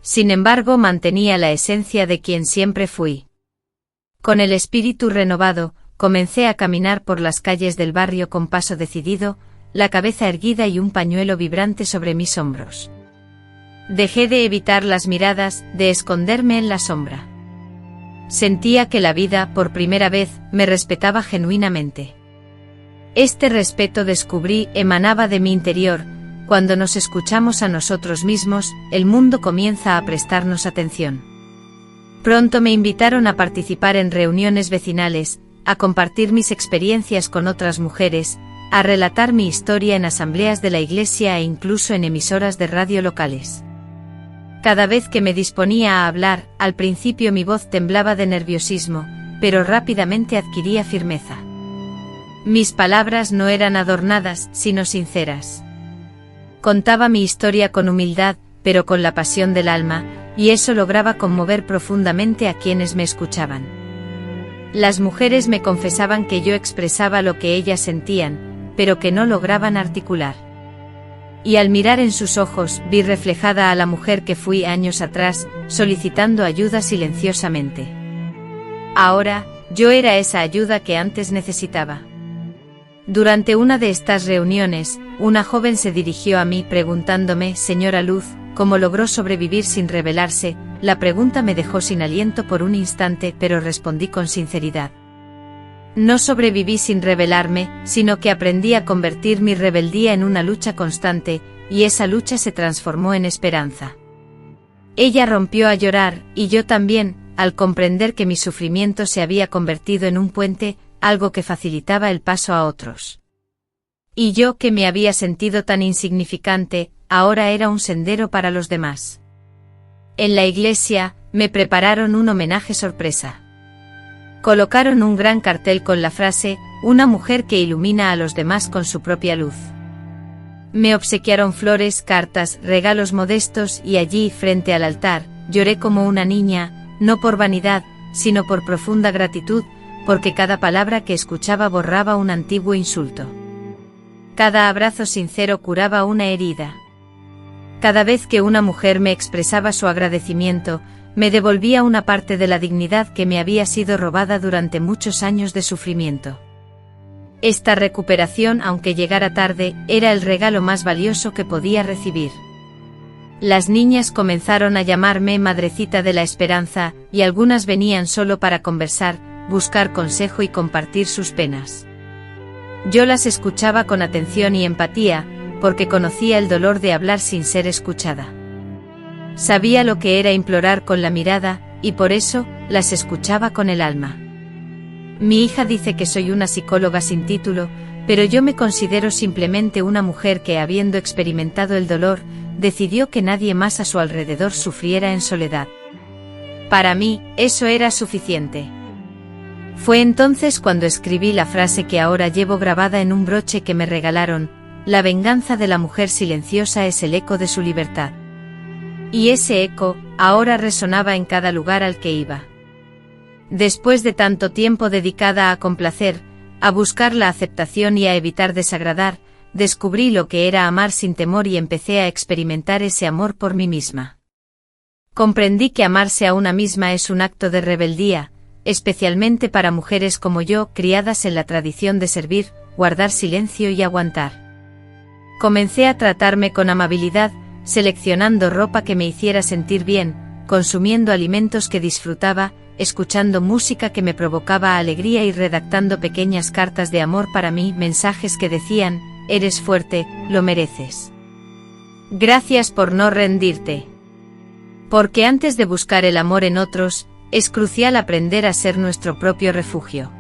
Sin embargo, mantenía la esencia de quien siempre fui. Con el espíritu renovado, comencé a caminar por las calles del barrio con paso decidido, la cabeza erguida y un pañuelo vibrante sobre mis hombros. Dejé de evitar las miradas, de esconderme en la sombra. Sentía que la vida, por primera vez, me respetaba genuinamente. Este respeto, descubrí, emanaba de mi interior. Cuando nos escuchamos a nosotros mismos, el mundo comienza a prestarnos atención. Pronto me invitaron a participar en reuniones vecinales, a compartir mis experiencias con otras mujeres, a relatar mi historia en asambleas de la iglesia e incluso en emisoras de radio locales. Cada vez que me disponía a hablar, al principio mi voz temblaba de nerviosismo, pero rápidamente adquiría firmeza. Mis palabras no eran adornadas, sino sinceras. Contaba mi historia con humildad, pero con la pasión del alma, y eso lograba conmover profundamente a quienes me escuchaban. Las mujeres me confesaban que yo expresaba lo que ellas sentían, pero que no lograban articular. Y al mirar en sus ojos, vi reflejada a la mujer que fui años atrás, solicitando ayuda silenciosamente. Ahora, yo era esa ayuda que antes necesitaba. Durante una de estas reuniones, una joven se dirigió a mí preguntándome: «Señora Luz, ¿cómo logró sobrevivir sin rebelarse?». La pregunta me dejó sin aliento por un instante, pero respondí con sinceridad. No sobreviví sin rebelarme, sino que aprendí a convertir mi rebeldía en una lucha constante, y esa lucha se transformó en esperanza. Ella rompió a llorar, y yo también, al comprender que mi sufrimiento se había convertido en un puente, algo que facilitaba el paso a otros. Y yo, que me había sentido tan insignificante, ahora era un sendero para los demás. En la iglesia, me prepararon un homenaje sorpresa. Colocaron un gran cartel con la frase: «Una mujer que ilumina a los demás con su propia luz». Me obsequiaron flores, cartas, regalos modestos y allí, frente al altar, lloré como una niña, no por vanidad, sino por profunda gratitud, porque cada palabra que escuchaba borraba un antiguo insulto. Cada abrazo sincero curaba una herida. Cada vez que una mujer me expresaba su agradecimiento, me devolvía una parte de la dignidad que me había sido robada durante muchos años de sufrimiento. Esta recuperación, aunque llegara tarde, era el regalo más valioso que podía recibir. Las niñas comenzaron a llamarme Madrecita de la Esperanza, y algunas venían solo para conversar, buscar consejo y compartir sus penas. Yo las escuchaba con atención y empatía, porque conocía el dolor de hablar sin ser escuchada. Sabía lo que era implorar con la mirada, y por eso, las escuchaba con el alma. Mi hija dice que soy una psicóloga sin título, pero yo me considero simplemente una mujer que, habiendo experimentado el dolor, decidió que nadie más a su alrededor sufriera en soledad. Para mí, eso era suficiente. Fue entonces cuando escribí la frase que ahora llevo grabada en un broche que me regalaron: la venganza de la mujer silenciosa es el eco de su libertad. Y ese eco, ahora resonaba en cada lugar al que iba. Después de tanto tiempo dedicada a complacer, a buscar la aceptación y a evitar desagradar, descubrí lo que era amar sin temor y empecé a experimentar ese amor por mí misma. Comprendí que amarse a una misma es un acto de rebeldía, especialmente para mujeres como yo, criadas en la tradición de servir, guardar silencio y aguantar. Comencé a tratarme con amabilidad, seleccionando ropa que me hiciera sentir bien, consumiendo alimentos que disfrutaba, escuchando música que me provocaba alegría y redactando pequeñas cartas de amor para mí, mensajes que decían: eres fuerte, lo mereces. Gracias por no rendirte. Porque antes de buscar el amor en otros, es crucial aprender a ser nuestro propio refugio.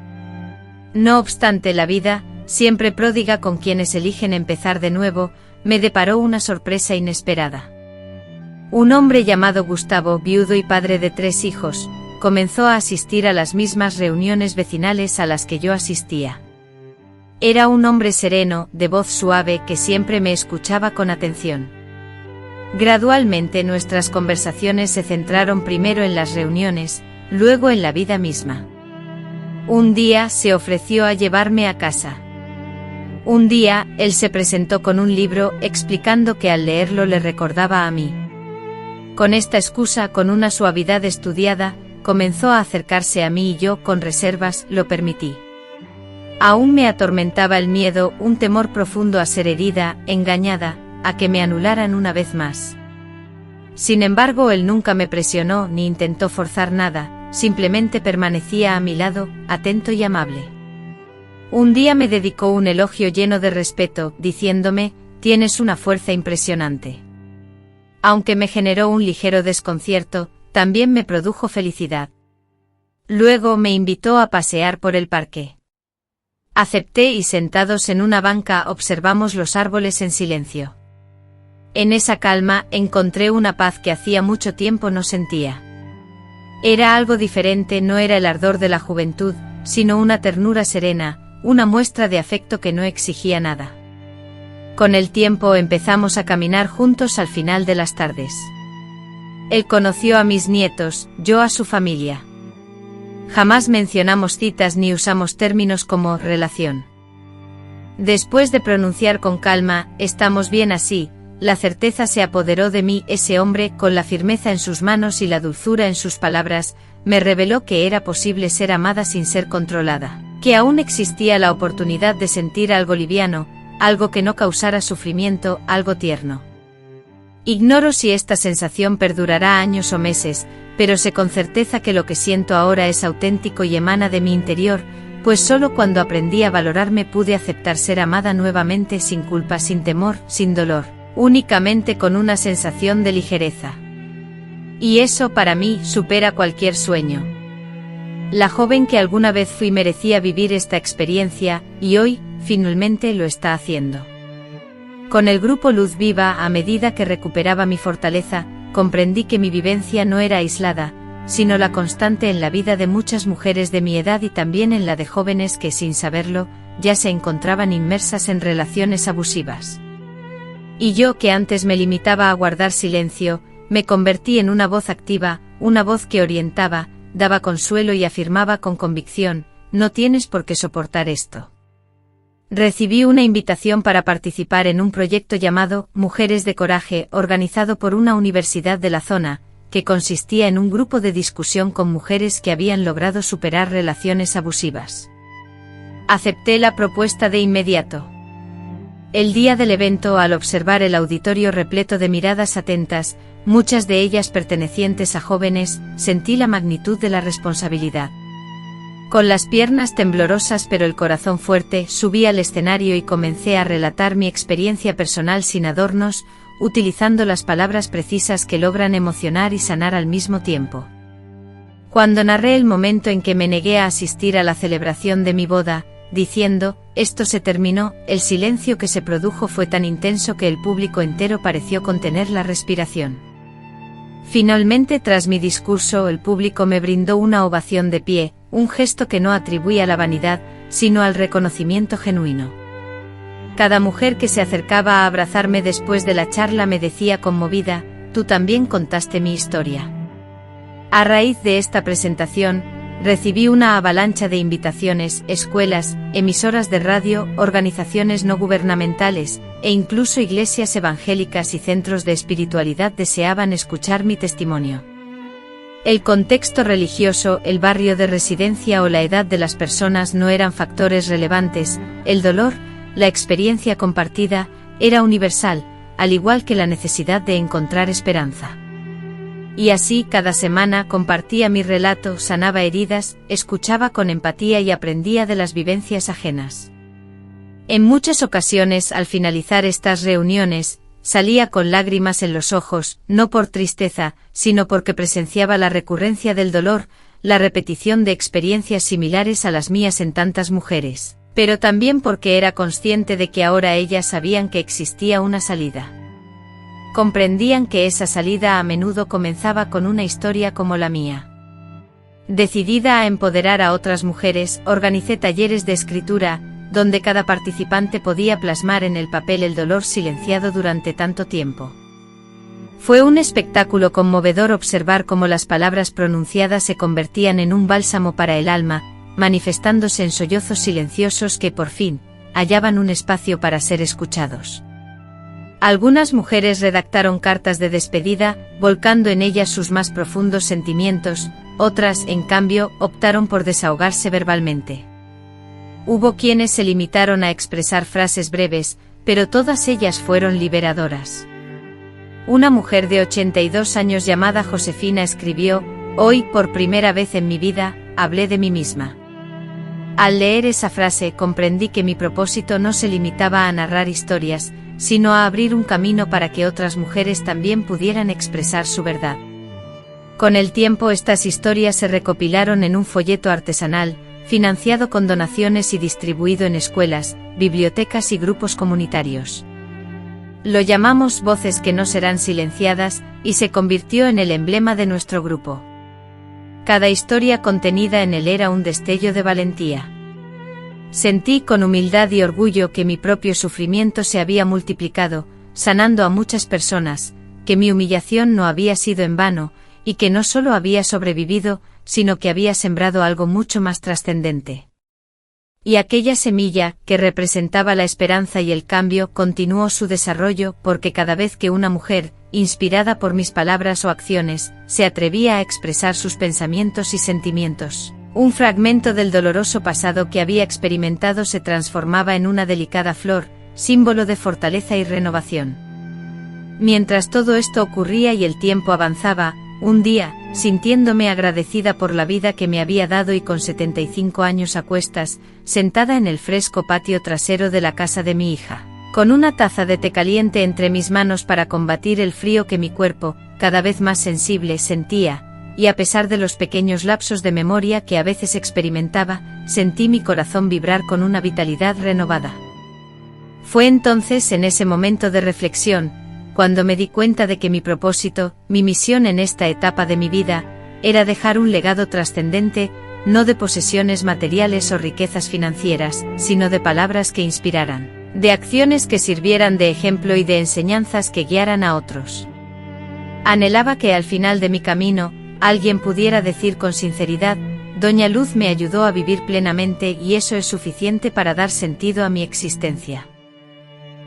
No obstante, la vida, siempre pródiga con quienes eligen empezar de nuevo, me deparó una sorpresa inesperada. Un hombre llamado Gustavo, viudo y padre de 3 hijos, comenzó a asistir a las mismas reuniones vecinales a las que yo asistía. Era un hombre sereno, de voz suave, que siempre me escuchaba con atención. Gradualmente nuestras conversaciones se centraron primero en las reuniones, luego en la vida misma. Un día se ofreció a llevarme a casa. Un día, él se presentó con un libro, explicando que al leerlo le recordaba a mí. Con esta excusa, con una suavidad estudiada, comenzó a acercarse a mí y yo, con reservas, lo permití. Aún me atormentaba el miedo, un temor profundo a ser herida, engañada, a que me anularan una vez más. Sin embargo, él nunca me presionó ni intentó forzar nada, simplemente permanecía a mi lado, atento y amable. Un día me dedicó un elogio lleno de respeto, diciéndome: tienes una fuerza impresionante. Aunque me generó un ligero desconcierto, también me produjo felicidad. Luego me invitó a pasear por el parque. Acepté y sentados en una banca observamos los árboles en silencio. En esa calma encontré una paz que hacía mucho tiempo no sentía. Era algo diferente, no era el ardor de la juventud, sino una ternura serena, una muestra de afecto que no exigía nada. Con el tiempo empezamos a caminar juntos al final de las tardes. Él conoció a mis nietos, yo a su familia. Jamás mencionamos citas ni usamos términos como relación. Después de pronunciar con calma: estamos bien así, la certeza se apoderó de mí. Ese hombre, con la firmeza en sus manos y la dulzura en sus palabras, me reveló que era posible ser amada sin ser controlada, que aún existía la oportunidad de sentir algo liviano, algo que no causara sufrimiento, algo tierno. Ignoro si esta sensación perdurará años o meses, pero sé con certeza que lo que siento ahora es auténtico y emana de mi interior, pues solo cuando aprendí a valorarme pude aceptar ser amada nuevamente, sin culpa, sin temor, sin dolor, únicamente con una sensación de ligereza. Y eso, para mí, supera cualquier sueño. La joven que alguna vez fui merecía vivir esta experiencia, y hoy, finalmente lo está haciendo. Con el grupo Luz Viva, a medida que recuperaba mi fortaleza, comprendí que mi vivencia no era aislada, sino la constante en la vida de muchas mujeres de mi edad y también en la de jóvenes que, sin saberlo, ya se encontraban inmersas en relaciones abusivas. Y yo, que antes me limitaba a guardar silencio, me convertí en una voz activa, una voz que orientaba, daba consuelo y afirmaba con convicción: no tienes por qué soportar esto. Recibí una invitación para participar en un proyecto llamado Mujeres de Coraje, organizado por una universidad de la zona, que consistía en un grupo de discusión con mujeres que habían logrado superar relaciones abusivas. Acepté la propuesta de inmediato. El día del evento, al observar el auditorio repleto de miradas atentas, muchas de ellas pertenecientes a jóvenes, sentí la magnitud de la responsabilidad. Con las piernas temblorosas pero el corazón fuerte, subí al escenario y comencé a relatar mi experiencia personal sin adornos, utilizando las palabras precisas que logran emocionar y sanar al mismo tiempo. Cuando narré el momento en que me negué a asistir a la celebración de mi boda, diciendo: «Esto se terminó». El silencio que se produjo fue tan intenso que el público entero pareció contener la respiración. Finalmente, tras mi discurso, el público me brindó una ovación de pie, un gesto que no atribuía a la vanidad, sino al reconocimiento genuino. Cada mujer que se acercaba a abrazarme después de la charla me decía conmovida: «Tú también contaste mi historia». A raíz de esta presentación, recibí una avalancha de invitaciones, escuelas, emisoras de radio, organizaciones no gubernamentales, e incluso iglesias evangélicas y centros de espiritualidad deseaban escuchar mi testimonio. El contexto religioso, el barrio de residencia o la edad de las personas no eran factores relevantes. El dolor, la experiencia compartida, era universal, al igual que la necesidad de encontrar esperanza. Y así, cada semana compartía mi relato, sanaba heridas, escuchaba con empatía y aprendía de las vivencias ajenas. En muchas ocasiones, al finalizar estas reuniones, salía con lágrimas en los ojos, no por tristeza, sino porque presenciaba la recurrencia del dolor, la repetición de experiencias similares a las mías en tantas mujeres, pero también porque era consciente de que ahora ellas sabían que existía una salida. Comprendían que esa salida a menudo comenzaba con una historia como la mía. Decidida a empoderar a otras mujeres, organicé talleres de escritura, donde cada participante podía plasmar en el papel el dolor silenciado durante tanto tiempo. Fue un espectáculo conmovedor observar cómo las palabras pronunciadas se convertían en un bálsamo para el alma, manifestándose en sollozos silenciosos que por fin hallaban un espacio para ser escuchados. Algunas mujeres redactaron cartas de despedida, volcando en ellas sus más profundos sentimientos, otras, en cambio, optaron por desahogarse verbalmente. Hubo quienes se limitaron a expresar frases breves, pero todas ellas fueron liberadoras. Una mujer de 82 años llamada Josefina escribió: «Hoy, por primera vez en mi vida, hablé de mí misma». Al leer esa frase comprendí que mi propósito no se limitaba a narrar historias, sino a abrir un camino para que otras mujeres también pudieran expresar su verdad. Con el tiempo estas historias se recopilaron en un folleto artesanal, financiado con donaciones y distribuido en escuelas, bibliotecas y grupos comunitarios. Lo llamamos Voces que no serán silenciadas, y se convirtió en el emblema de nuestro grupo. Cada historia contenida en él era un destello de valentía. Sentí con humildad y orgullo que mi propio sufrimiento se había multiplicado, sanando a muchas personas, que mi humillación no había sido en vano, y que no solo había sobrevivido, sino que había sembrado algo mucho más trascendente. Y aquella semilla, que representaba la esperanza y el cambio, continuó su desarrollo, porque cada vez que una mujer, inspirada por mis palabras o acciones, se atrevía a expresar sus pensamientos y sentimientos, un fragmento del doloroso pasado que había experimentado se transformaba en una delicada flor, símbolo de fortaleza y renovación. Mientras todo esto ocurría y el tiempo avanzaba, un día, sintiéndome agradecida por la vida que me había dado y con 75 años a cuestas, sentada en el fresco patio trasero de la casa de mi hija, con una taza de té caliente entre mis manos para combatir el frío que mi cuerpo, cada vez más sensible, sentía, y a pesar de los pequeños lapsos de memoria que a veces experimentaba, sentí mi corazón vibrar con una vitalidad renovada. Fue entonces, en ese momento de reflexión, cuando me di cuenta de que mi propósito, mi misión en esta etapa de mi vida, era dejar un legado trascendente, no de posesiones materiales o riquezas financieras, sino de palabras que inspiraran, de acciones que sirvieran de ejemplo y de enseñanzas que guiaran a otros. Anhelaba que al final de mi camino, alguien pudiera decir con sinceridad: Doña Luz me ayudó a vivir plenamente y eso es suficiente para dar sentido a mi existencia.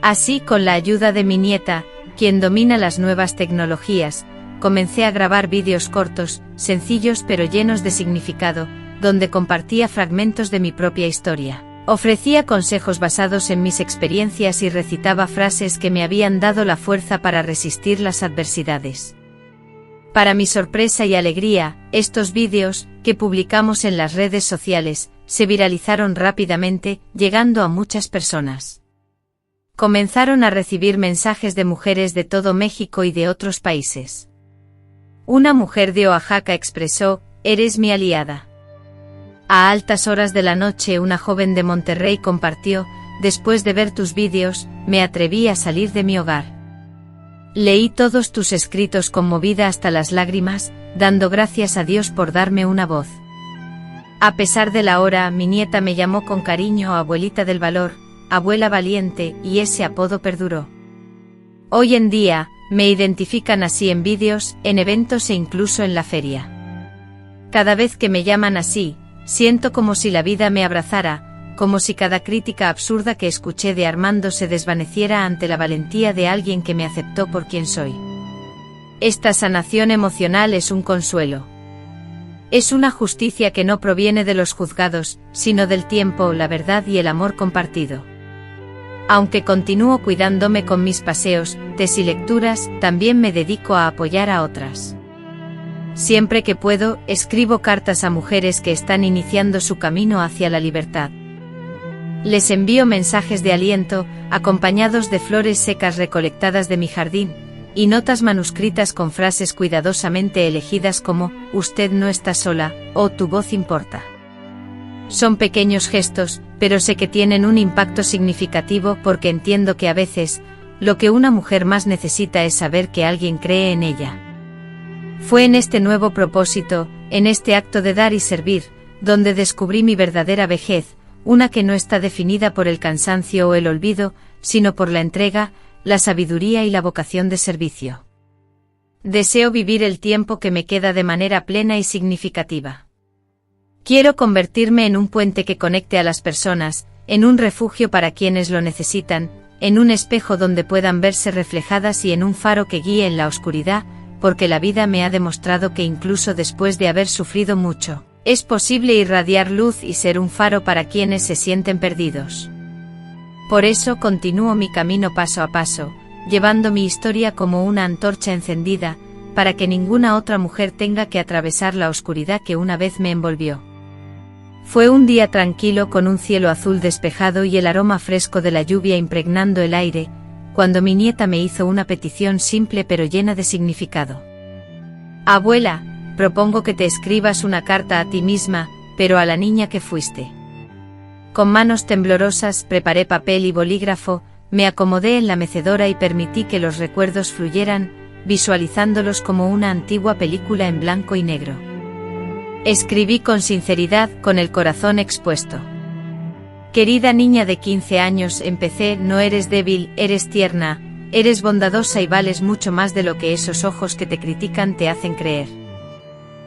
Así, con la ayuda de mi nieta, quien domina las nuevas tecnologías, comencé a grabar vídeos cortos, sencillos pero llenos de significado, donde compartía fragmentos de mi propia historia. Ofrecía consejos basados en mis experiencias y recitaba frases que me habían dado la fuerza para resistir las adversidades. Para mi sorpresa y alegría, estos vídeos, que publicamos en las redes sociales, se viralizaron rápidamente, llegando a muchas personas. Comenzaron a recibir mensajes de mujeres de todo México y de otros países. Una mujer de Oaxaca expresó: «Eres mi aliada. A altas horas de la noche una joven de Monterrey compartió: después de ver tus vídeos, me atreví a salir de mi hogar. Leí todos tus escritos conmovida hasta las lágrimas, dando gracias a Dios por darme una voz. A pesar de la hora, mi nieta me llamó con cariño abuelita del valor, abuela valiente, y ese apodo perduró. Hoy en día, me identifican así en vídeos, en eventos e incluso en la feria. Cada vez que me llaman así, siento como si la vida me abrazara, como si cada crítica absurda que escuché de Armando se desvaneciera ante la valentía de alguien que me aceptó por quien soy. Esta sanación emocional es un consuelo. Es una justicia que no proviene de los juzgados, sino del tiempo, la verdad y el amor compartido. Aunque continúo cuidándome con mis paseos, tés y lecturas, también me dedico a apoyar a otras. Siempre que puedo, escribo cartas a mujeres que están iniciando su camino hacia la libertad. Les envío mensajes de aliento, acompañados de flores secas recolectadas de mi jardín, y notas manuscritas con frases cuidadosamente elegidas como: usted no está sola, o tu voz importa. Son pequeños gestos, pero sé que tienen un impacto significativo porque entiendo que a veces, lo que una mujer más necesita es saber que alguien cree en ella. Fue en este nuevo propósito, en este acto de dar y servir, donde descubrí mi verdadera vejez, una que no está definida por el cansancio o el olvido, sino por la entrega, la sabiduría y la vocación de servicio. Deseo vivir el tiempo que me queda de manera plena y significativa. Quiero convertirme en un puente que conecte a las personas, en un refugio para quienes lo necesitan, en un espejo donde puedan verse reflejadas y en un faro que guíe en la oscuridad, porque la vida me ha demostrado que incluso después de haber sufrido mucho, es posible irradiar luz y ser un faro para quienes se sienten perdidos. Por eso continúo mi camino paso a paso, llevando mi historia como una antorcha encendida, para que ninguna otra mujer tenga que atravesar la oscuridad que una vez me envolvió. Fue un día tranquilo con un cielo azul despejado y el aroma fresco de la lluvia impregnando el aire, cuando mi nieta me hizo una petición simple pero llena de significado. Abuela, propongo que te escribas una carta a ti misma, pero a la niña que fuiste. Con manos temblorosas preparé papel y bolígrafo, me acomodé en la mecedora y permití que los recuerdos fluyeran, visualizándolos como una antigua película en blanco y negro. Escribí con sinceridad, con el corazón expuesto. Querida niña de 15 años, empecé: no eres débil, eres tierna, eres bondadosa y vales mucho más de lo que esos ojos que te critican te hacen creer.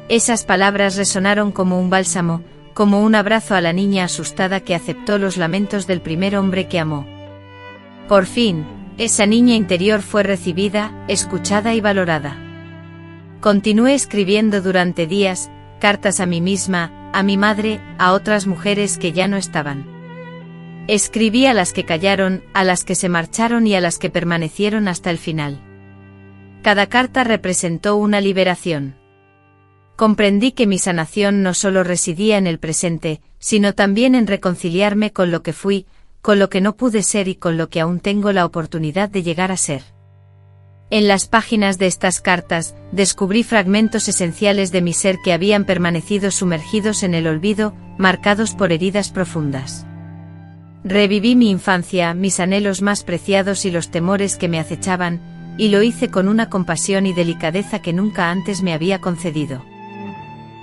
Esas palabras resonaron como un bálsamo, como un abrazo a la niña asustada que aceptó los lamentos del primer hombre que amó. Por fin, esa niña interior fue recibida, escuchada y valorada. Continué escribiendo durante días, cartas a mí misma, a mi madre, a otras mujeres que ya no estaban. Escribí a las que callaron, a las que se marcharon y a las que permanecieron hasta el final. Cada carta representó una liberación. Comprendí que mi sanación no solo residía en el presente, sino también en reconciliarme con lo que fui, con lo que no pude ser y con lo que aún tengo la oportunidad de llegar a ser. En las páginas de estas cartas, descubrí fragmentos esenciales de mi ser que habían permanecido sumergidos en el olvido, marcados por heridas profundas. Reviví mi infancia, mis anhelos más preciados y los temores que me acechaban, y lo hice con una compasión y delicadeza que nunca antes me había concedido.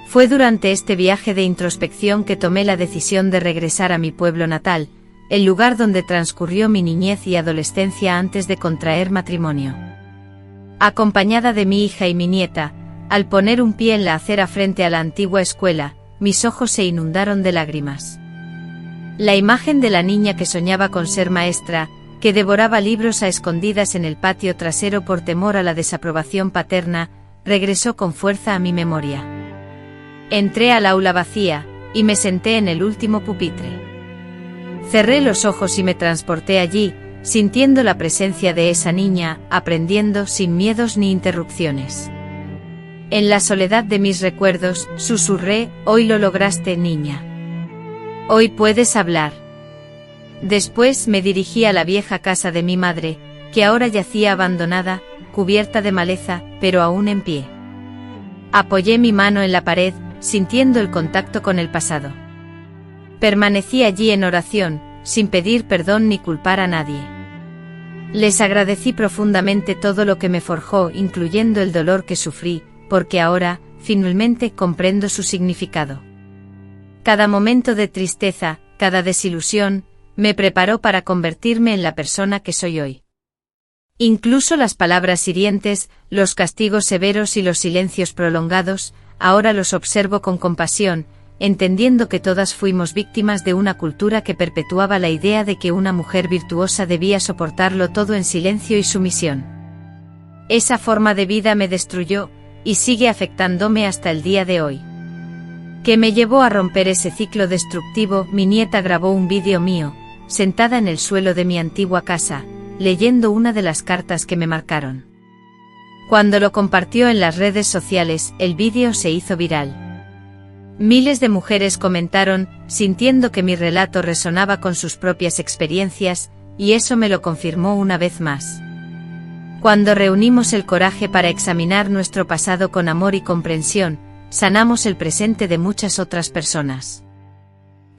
Fue durante este viaje de introspección que tomé la decisión de regresar a mi pueblo natal, el lugar donde transcurrió mi niñez y adolescencia antes de contraer matrimonio. Acompañada de mi hija y mi nieta, al poner un pie en la acera frente a la antigua escuela, mis ojos se inundaron de lágrimas. La imagen de la niña que soñaba con ser maestra, que devoraba libros a escondidas en el patio trasero por temor a la desaprobación paterna, regresó con fuerza a mi memoria. Entré al aula vacía, y me senté en el último pupitre. Cerré los ojos y me transporté allí, sintiendo la presencia de esa niña, aprendiendo sin miedos ni interrupciones. En la soledad de mis recuerdos, susurré: hoy lo lograste, niña. Hoy puedes hablar. Después me dirigí a la vieja casa de mi madre, que ahora yacía abandonada, cubierta de maleza, pero aún en pie. Apoyé mi mano en la pared, sintiendo el contacto con el pasado. Permanecí allí en oración, sin pedir perdón ni culpar a nadie. Les agradecí profundamente todo lo que me forjó, incluyendo el dolor que sufrí, porque ahora, finalmente, comprendo su significado. Cada momento de tristeza, cada desilusión, me preparó para convertirme en la persona que soy hoy. Incluso las palabras hirientes, los castigos severos y los silencios prolongados, ahora los observo con compasión, entendiendo que todas fuimos víctimas de una cultura que perpetuaba la idea de que una mujer virtuosa debía soportarlo todo en silencio y sumisión. Esa forma de vida me destruyó, y sigue afectándome hasta el día de hoy. Que me llevó a romper ese ciclo destructivo. Mi nieta grabó un vídeo mío, sentada en el suelo de mi antigua casa, leyendo una de las cartas que me marcaron. Cuando lo compartió en las redes sociales, el vídeo se hizo viral. Miles de mujeres comentaron, sintiendo que mi relato resonaba con sus propias experiencias, y eso me lo confirmó una vez más. Cuando reunimos el coraje para examinar nuestro pasado con amor y comprensión, sanamos el presente de muchas otras personas.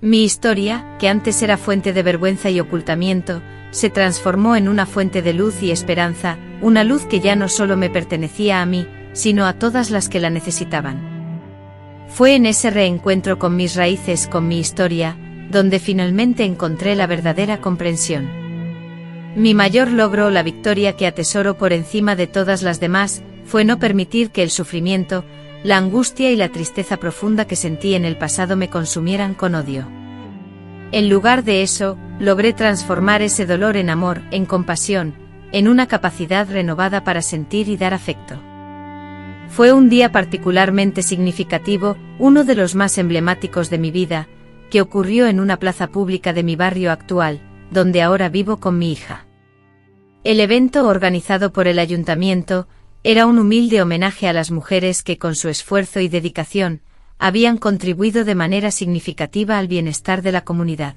Mi historia, que antes era fuente de vergüenza y ocultamiento, se transformó en una fuente de luz y esperanza, una luz que ya no solo me pertenecía a mí, sino a todas las que la necesitaban. Fue en ese reencuentro con mis raíces, con mi historia, donde finalmente encontré la verdadera comprensión. Mi mayor logro, la victoria que atesoro por encima de todas las demás, fue no permitir que el sufrimiento, la angustia y la tristeza profunda que sentí en el pasado me consumieran con odio. En lugar de eso, logré transformar ese dolor en amor, en compasión, en una capacidad renovada para sentir y dar afecto. Fue un día particularmente significativo, uno de los más emblemáticos de mi vida, que ocurrió en una plaza pública de mi barrio actual, donde ahora vivo con mi hija. El evento, organizado por el ayuntamiento, era un humilde homenaje a las mujeres que con su esfuerzo y dedicación, habían contribuido de manera significativa al bienestar de la comunidad.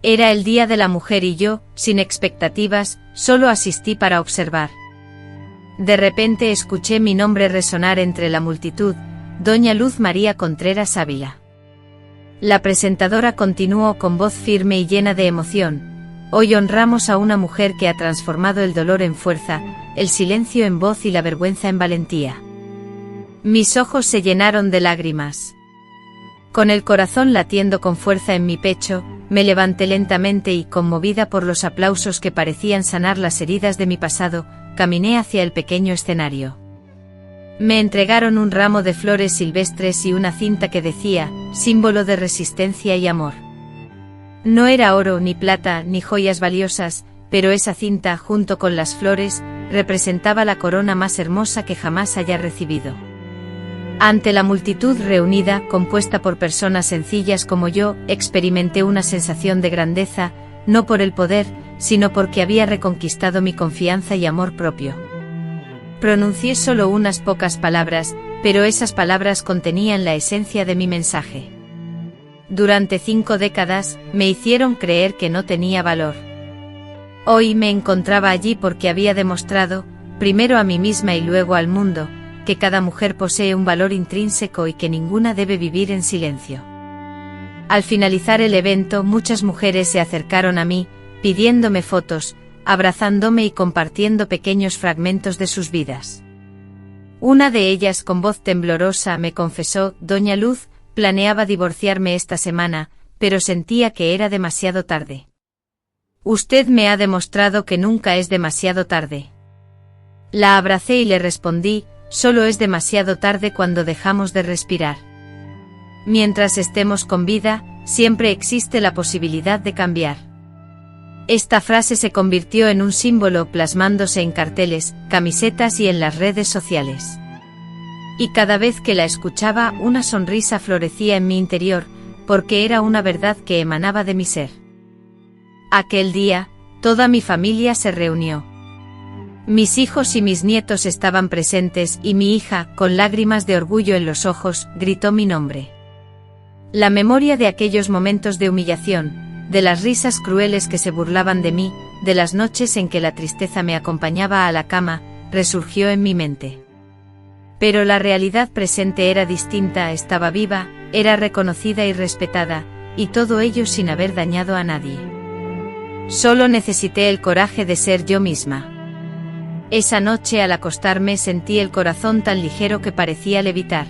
Era el Día de la Mujer y yo, sin expectativas, solo asistí para observar. De repente escuché mi nombre resonar entre la multitud, Doña Luz María Contreras Ávila. La presentadora continuó con voz firme y llena de emoción: hoy honramos a una mujer que ha transformado el dolor en fuerza, el silencio en voz y la vergüenza en valentía. Mis ojos se llenaron de lágrimas. Con el corazón latiendo con fuerza en mi pecho, me levanté lentamente y, conmovida por los aplausos que parecían sanar las heridas de mi pasado, caminé hacia el pequeño escenario. Me entregaron un ramo de flores silvestres y una cinta que decía, símbolo de resistencia y amor. No era oro ni plata ni joyas valiosas, pero esa cinta, junto con las flores, representaba la corona más hermosa que jamás haya recibido. Ante la multitud reunida, compuesta por personas sencillas como yo, experimenté una sensación de grandeza, no por el poder, sino porque había reconquistado mi confianza y amor propio. Pronuncié solo unas pocas palabras, pero esas palabras contenían la esencia de mi mensaje. Durante 5 décadas, me hicieron creer que no tenía valor. Hoy me encontraba allí porque había demostrado, primero a mí misma y luego al mundo, que cada mujer posee un valor intrínseco y que ninguna debe vivir en silencio. Al finalizar el evento, muchas mujeres se acercaron a mí, pidiéndome fotos, abrazándome y compartiendo pequeños fragmentos de sus vidas. Una de ellas, con voz temblorosa, me confesó: Doña Luz, planeaba divorciarme esta semana, pero sentía que era demasiado tarde. Usted me ha demostrado que nunca es demasiado tarde. La abracé y le respondí: solo es demasiado tarde cuando dejamos de respirar. Mientras estemos con vida, siempre existe la posibilidad de cambiar. Esta frase se convirtió en un símbolo, plasmándose en carteles, camisetas y en las redes sociales. Y cada vez que la escuchaba, una sonrisa florecía en mi interior, porque era una verdad que emanaba de mi ser. Aquel día, toda mi familia se reunió. Mis hijos y mis nietos estaban presentes y mi hija, con lágrimas de orgullo en los ojos, gritó mi nombre. La memoria de aquellos momentos de humillación, de las risas crueles que se burlaban de mí, de las noches en que la tristeza me acompañaba a la cama, resurgió en mi mente. Pero la realidad presente era distinta, estaba viva, era reconocida y respetada, y todo ello sin haber dañado a nadie. Solo necesité el coraje de ser yo misma. Esa noche al acostarme sentí el corazón tan ligero que parecía levitar.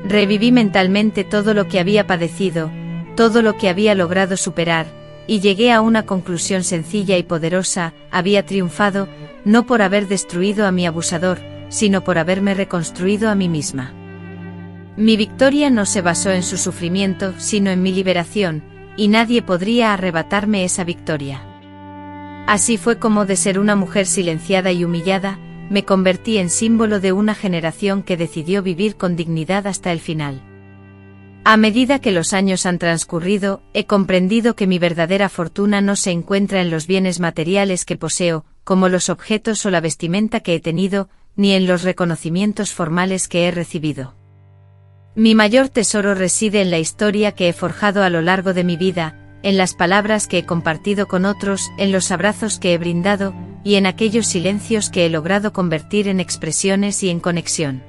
Reviví mentalmente todo lo que había padecido, todo lo que había logrado superar, y llegué a una conclusión sencilla y poderosa: había triunfado, no por haber destruido a mi abusador, sino por haberme reconstruido a mí misma. Mi victoria no se basó en su sufrimiento, sino en mi liberación, y nadie podría arrebatarme esa victoria. Así fue como de ser una mujer silenciada y humillada, me convertí en símbolo de una generación que decidió vivir con dignidad hasta el final. A medida que los años han transcurrido, he comprendido que mi verdadera fortuna no se encuentra en los bienes materiales que poseo, como los objetos o la vestimenta que he tenido, ni en los reconocimientos formales que he recibido. Mi mayor tesoro reside en la historia que he forjado a lo largo de mi vida, en las palabras que he compartido con otros, en los abrazos que he brindado, y en aquellos silencios que he logrado convertir en expresiones y en conexión.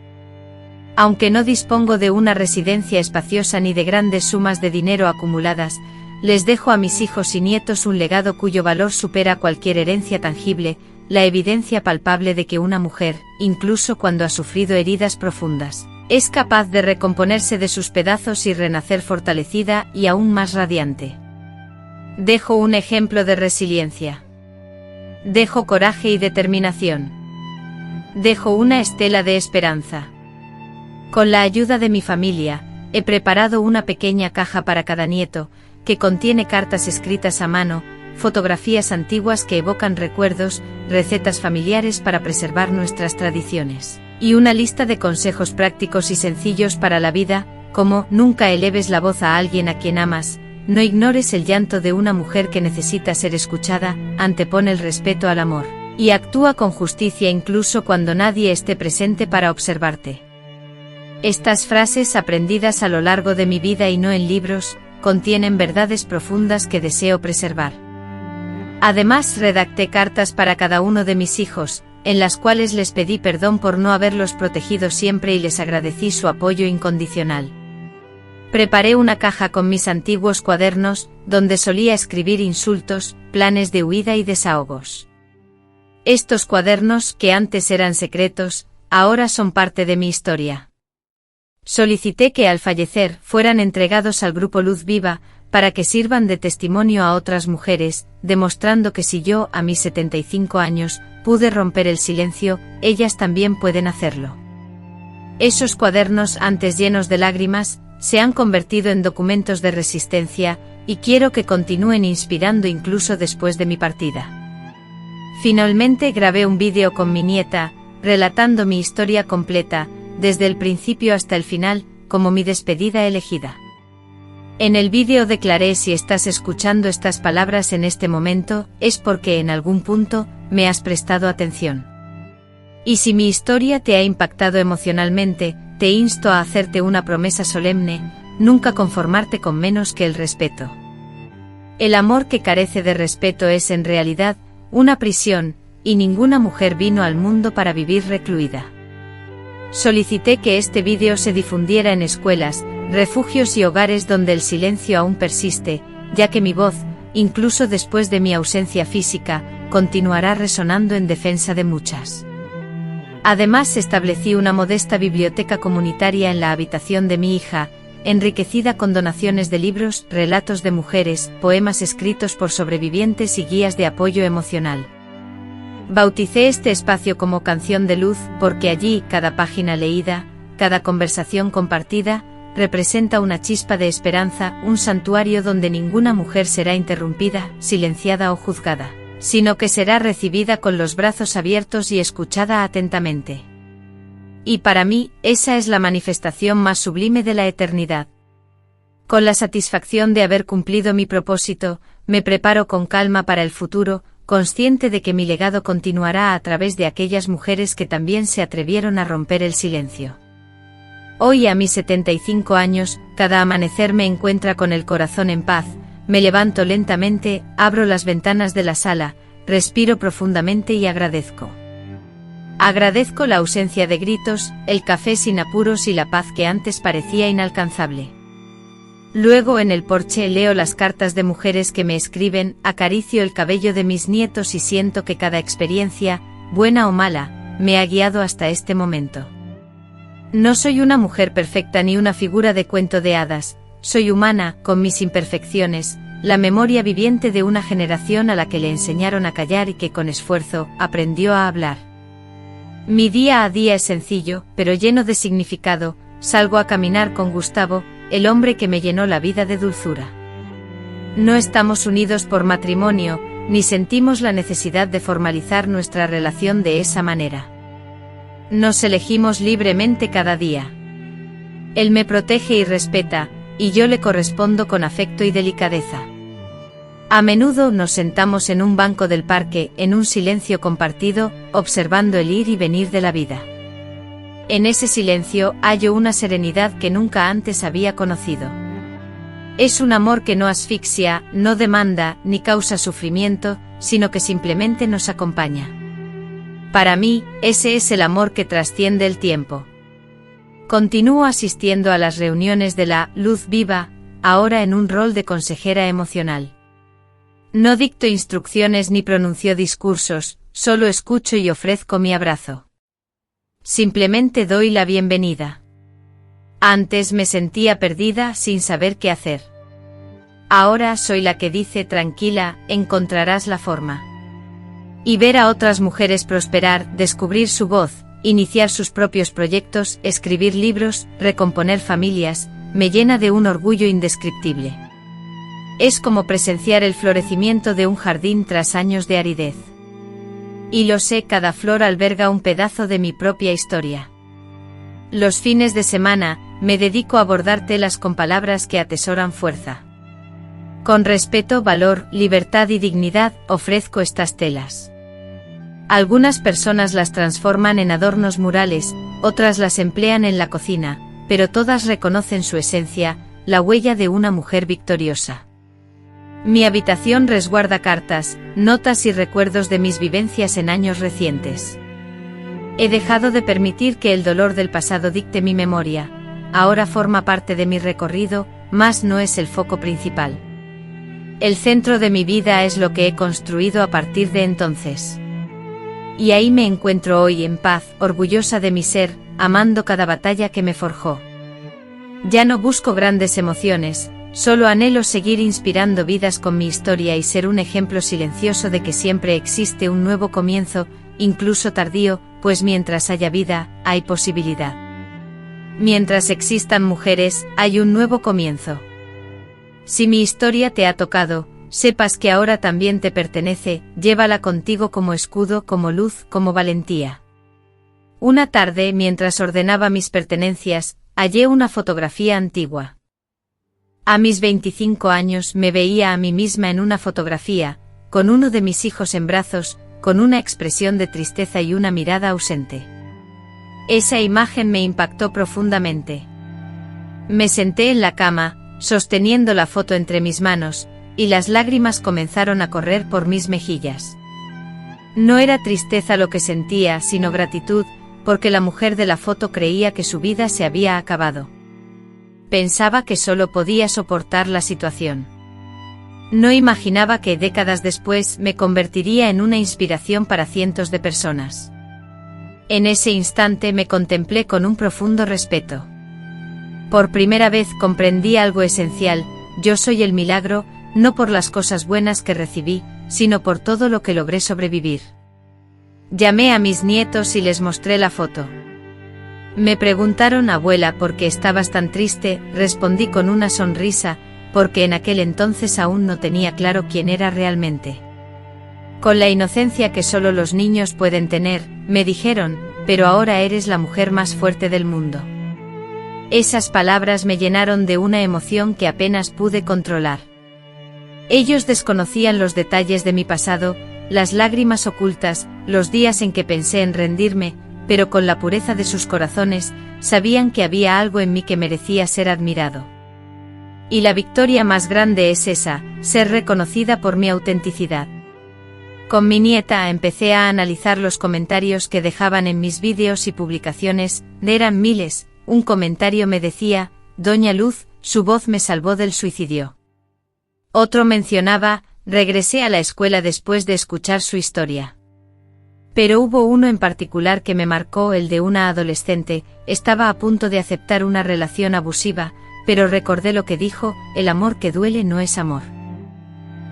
Aunque no dispongo de una residencia espaciosa ni de grandes sumas de dinero acumuladas, les dejo a mis hijos y nietos un legado cuyo valor supera cualquier herencia tangible, la evidencia palpable de que una mujer, incluso cuando ha sufrido heridas profundas, es capaz de recomponerse de sus pedazos y renacer fortalecida y aún más radiante. Dejo un ejemplo de resiliencia. Dejo coraje y determinación. Dejo una estela de esperanza. Con la ayuda de mi familia, he preparado una pequeña caja para cada nieto, que contiene cartas escritas a mano, fotografías antiguas que evocan recuerdos, recetas familiares para preservar nuestras tradiciones, y una lista de consejos prácticos y sencillos para la vida, como: nunca eleves la voz a alguien a quien amas, no ignores el llanto de una mujer que necesita ser escuchada, antepone el respeto al amor, y actúa con justicia incluso cuando nadie esté presente para observarte. Estas frases, aprendidas a lo largo de mi vida y no en libros, contienen verdades profundas que deseo preservar. Además, redacté cartas para cada uno de mis hijos, en las cuales les pedí perdón por no haberlos protegido siempre y les agradecí su apoyo incondicional. Preparé una caja con mis antiguos cuadernos, donde solía escribir insultos, planes de huida y desahogos. Estos cuadernos, que antes eran secretos, ahora son parte de mi historia. Solicité que al fallecer fueran entregados al grupo Luz Viva, para que sirvan de testimonio a otras mujeres, demostrando que si yo, a mis 75 años, pude romper el silencio, ellas también pueden hacerlo. Esos cuadernos, antes llenos de lágrimas, se han convertido en documentos de resistencia, y quiero que continúen inspirando incluso después de mi partida. Finalmente grabé un vídeo con mi nieta, relatando mi historia completa, desde el principio hasta el final, como mi despedida elegida. En el vídeo declaré: si estás escuchando estas palabras en este momento, es porque en algún punto me has prestado atención. Y si mi historia te ha impactado emocionalmente, te insto a hacerte una promesa solemne: nunca conformarte con menos que el respeto. El amor que carece de respeto es en realidad una prisión, y ninguna mujer vino al mundo para vivir recluida. Solicité que este vídeo se difundiera en escuelas, refugios y hogares donde el silencio aún persiste, ya que mi voz, incluso después de mi ausencia física, continuará resonando en defensa de muchas. Además, establecí una modesta biblioteca comunitaria en la habitación de mi hija, enriquecida con donaciones de libros, relatos de mujeres, poemas escritos por sobrevivientes y guías de apoyo emocional. Bauticé este espacio como Canción de Luz, porque allí, cada página leída, cada conversación compartida, representa una chispa de esperanza, un santuario donde ninguna mujer será interrumpida, silenciada o juzgada, sino que será recibida con los brazos abiertos y escuchada atentamente. Y para mí, esa es la manifestación más sublime de la eternidad. Con la satisfacción de haber cumplido mi propósito, me preparo con calma para el futuro, consciente de que mi legado continuará a través de aquellas mujeres que también se atrevieron a romper el silencio. Hoy, a mis 75 años, cada amanecer me encuentra con el corazón en paz, me levanto lentamente, abro las ventanas de la sala, respiro profundamente y agradezco. Agradezco la ausencia de gritos, el café sin apuros y la paz que antes parecía inalcanzable. Luego en el porche leo las cartas de mujeres que me escriben, acaricio el cabello de mis nietos y siento que cada experiencia, buena o mala, me ha guiado hasta este momento. No soy una mujer perfecta ni una figura de cuento de hadas, soy humana, con mis imperfecciones, la memoria viviente de una generación a la que le enseñaron a callar y que con esfuerzo aprendió a hablar. Mi día a día es sencillo, pero lleno de significado. Salgo a caminar con Gustavo, el hombre que me llenó la vida de dulzura. No estamos unidos por matrimonio, ni sentimos la necesidad de formalizar nuestra relación de esa manera. Nos elegimos libremente cada día. Él me protege y respeta, y yo le correspondo con afecto y delicadeza. A menudo nos sentamos en un banco del parque, en un silencio compartido, observando el ir y venir de la vida. En ese silencio hallo una serenidad que nunca antes había conocido. Es un amor que no asfixia, no demanda, ni causa sufrimiento, sino que simplemente nos acompaña. Para mí, ese es el amor que trasciende el tiempo. Continúo asistiendo a las reuniones de la Luz Viva, ahora en un rol de consejera emocional. No dicto instrucciones ni pronuncio discursos, solo escucho y ofrezco mi abrazo. Simplemente doy la bienvenida. Antes me sentía perdida sin saber qué hacer. Ahora soy la que dice tranquila, encontrarás la forma. Y ver a otras mujeres prosperar, descubrir su voz, iniciar sus propios proyectos, escribir libros, recomponer familias, me llena de un orgullo indescriptible. Es como presenciar el florecimiento de un jardín tras años de aridez. Y lo sé, cada flor alberga un pedazo de mi propia historia. Los fines de semana, me dedico a bordar telas con palabras que atesoran fuerza. Con respeto, valor, libertad y dignidad, ofrezco estas telas. Algunas personas las transforman en adornos murales, otras las emplean en la cocina, pero todas reconocen su esencia, la huella de una mujer victoriosa. Mi habitación resguarda cartas, notas y recuerdos de mis vivencias en años recientes. He dejado de permitir que el dolor del pasado dicte mi memoria, ahora forma parte de mi recorrido, mas no es el foco principal. El centro de mi vida es lo que he construido a partir de entonces. Y ahí me encuentro hoy en paz, orgullosa de mi ser, amando cada batalla que me forjó. Ya no busco grandes emociones, solo anhelo seguir inspirando vidas con mi historia y ser un ejemplo silencioso de que siempre existe un nuevo comienzo, incluso tardío, pues mientras haya vida, hay posibilidad. Mientras existan mujeres, hay un nuevo comienzo. Si mi historia te ha tocado, sepas que ahora también te pertenece, llévala contigo como escudo, como luz, como valentía. Una tarde, mientras ordenaba mis pertenencias, hallé una fotografía antigua. A mis 25 años me veía a mí misma en una fotografía, con uno de mis hijos en brazos, con una expresión de tristeza y una mirada ausente. Esa imagen me impactó profundamente. Me senté en la cama, sosteniendo la foto entre mis manos, y las lágrimas comenzaron a correr por mis mejillas. No era tristeza lo que sentía, sino gratitud, porque la mujer de la foto creía que su vida se había acabado. Pensaba que solo podía soportar la situación. No imaginaba que décadas después me convertiría en una inspiración para cientos de personas. En ese instante me contemplé con un profundo respeto. Por primera vez comprendí algo esencial: yo soy el milagro, no por las cosas buenas que recibí, sino por todo lo que logré sobrevivir. Llamé a mis nietos y les mostré la foto. Me preguntaron: abuela, ¿por qué estabas tan triste? Respondí con una sonrisa, porque en aquel entonces aún no tenía claro quién era realmente. Con la inocencia que solo los niños pueden tener, me dijeron: pero ahora eres la mujer más fuerte del mundo. Esas palabras me llenaron de una emoción que apenas pude controlar. Ellos desconocían los detalles de mi pasado, las lágrimas ocultas, los días en que pensé en rendirme, pero con la pureza de sus corazones, sabían que había algo en mí que merecía ser admirado. Y la victoria más grande es esa, ser reconocida por mi autenticidad. Con mi nieta empecé a analizar los comentarios que dejaban en mis vídeos y publicaciones, eran miles. Un comentario me decía: Doña Luz, su voz me salvó del suicidio. Otro mencionaba, regresé a la escuela después de escuchar su historia. Pero hubo uno en particular que me marcó, el de una adolescente, estaba a punto de aceptar una relación abusiva, pero recordé lo que dijo, el amor que duele no es amor.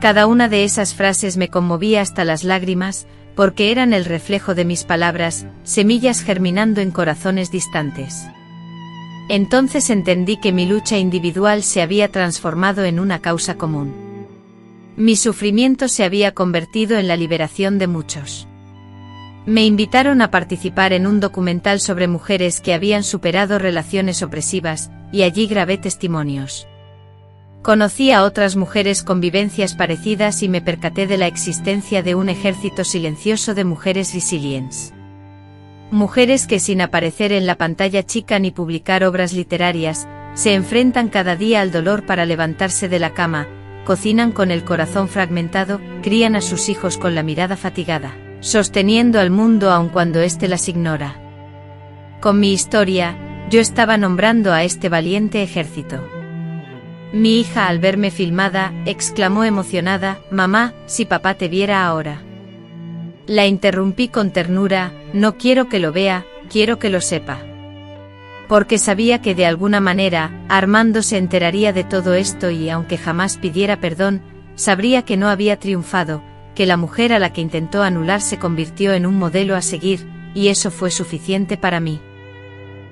Cada una de esas frases me conmovía hasta las lágrimas, porque eran el reflejo de mis palabras, semillas germinando en corazones distantes. Entonces entendí que mi lucha individual se había transformado en una causa común. Mi sufrimiento se había convertido en la liberación de muchos. Me invitaron a participar en un documental sobre mujeres que habían superado relaciones opresivas, y allí grabé testimonios. Conocí a otras mujeres con vivencias parecidas y me percaté de la existencia de un ejército silencioso de mujeres resilientes. Mujeres que sin aparecer en la pantalla chica ni publicar obras literarias, se enfrentan cada día al dolor para levantarse de la cama, cocinan con el corazón fragmentado, crían a sus hijos con la mirada fatigada, sosteniendo al mundo aun cuando éste las ignora. Con mi historia, yo estaba nombrando a este valiente ejército. Mi hija, al verme filmada, exclamó emocionada, «Mamá, si papá te viera ahora». La interrumpí con ternura, «No quiero que lo vea, quiero que lo sepa». Porque sabía que de alguna manera, Armando se enteraría de todo esto y aunque jamás pidiera perdón, sabría que no había triunfado, que la mujer a la que intentó anular se convirtió en un modelo a seguir, y eso fue suficiente para mí.